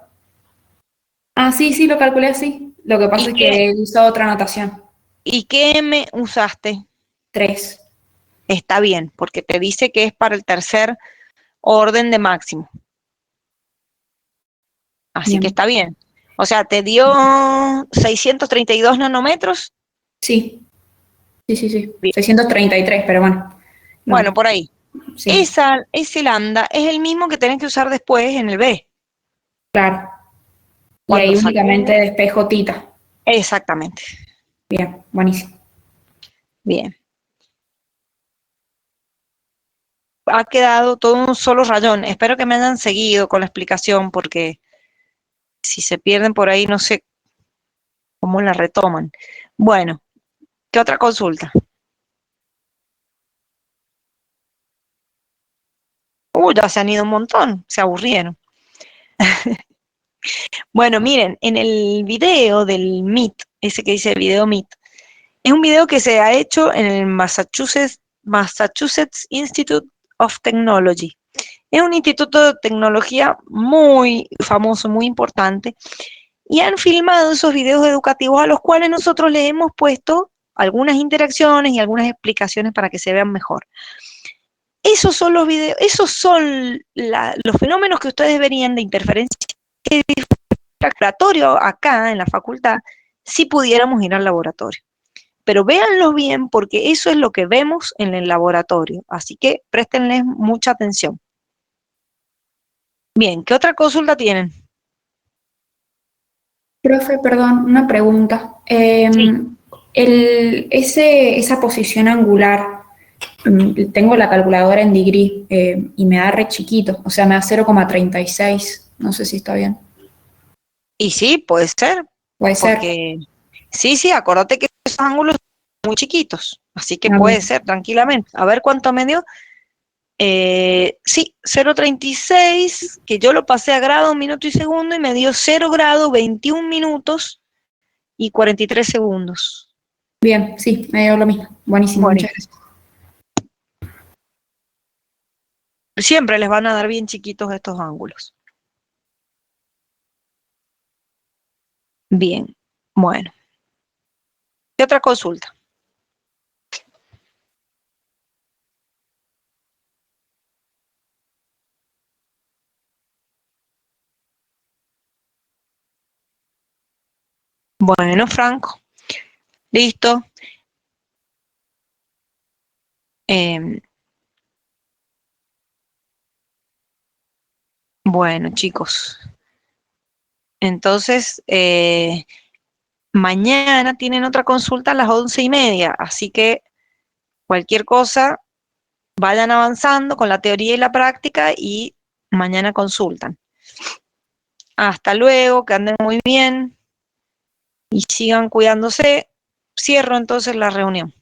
Sí, lo calculé así. Lo que pasa es que hizo otra anotación.
¿Y qué M usaste?
3.
Está bien, porque te dice que es para el tercer orden de máximo. Así
Bien.
que está bien. O sea, te dio 632 nanómetros.
Sí, sí.
Bien.
633, pero bueno.
Bueno,
No,
por ahí.
sí,
Ese lambda es el mismo que tenés que usar después en el B.
claro. Y
Cuando
ahí
saques.
únicamente despejo tita.
Exactamente.
Bien, buenísimo.
Bien. Ha quedado todo un solo rayón. Espero que me hayan seguido con la explicación porque si se pierden por ahí no sé cómo la retoman. Bueno, ¿qué otra consulta? Ya se han ido un montón, se aburrieron. Bueno, miren, en el video del Meet, ese que dice video Meet, es un video que se ha hecho en el Massachusetts Institute of Technology. Es un instituto de tecnología muy famoso, muy importante, y han filmado esos videos educativos a los cuales nosotros les hemos puesto algunas interacciones y algunas explicaciones para que se vean mejor. Esos son los videos, esos son los fenómenos que ustedes verían de interferencia laboratorio acá en la facultad si pudiéramos ir al laboratorio. Pero véanlo bien porque eso es lo que vemos en el laboratorio, así que préstenles mucha atención. Bien, ¿qué otra consulta tienen?
Profe, perdón, una pregunta.
Sí.
Esa posición angular, tengo la calculadora en degree y me da re chiquito, o sea, me da 0,36. No sé si está bien.
Y sí, puede ser,
Puede ser.
porque sí, acuérdate que esos ángulos son muy chiquitos, así que
Ah,
puede
bien.
ser tranquilamente. A ver cuánto me dio. Sí, 0,36, que yo lo pasé a grado, minuto y segundo, y me dio 0 grado, 21 minutos y 43 segundos.
Bien, sí, me dio lo mismo. Buenísimo,
Bueno,
muchas gracias.
siempre les van a dar bien chiquitos estos ángulos. Bien, bueno. ¿Qué otra consulta? Bueno, Franco, listo. Em, bueno, chicos, entonces mañana tienen otra consulta a las 11:30, así que cualquier cosa, vayan avanzando con la teoría y la práctica y mañana consultan. Hasta luego, que anden muy bien y sigan cuidándose. Cierro entonces la reunión.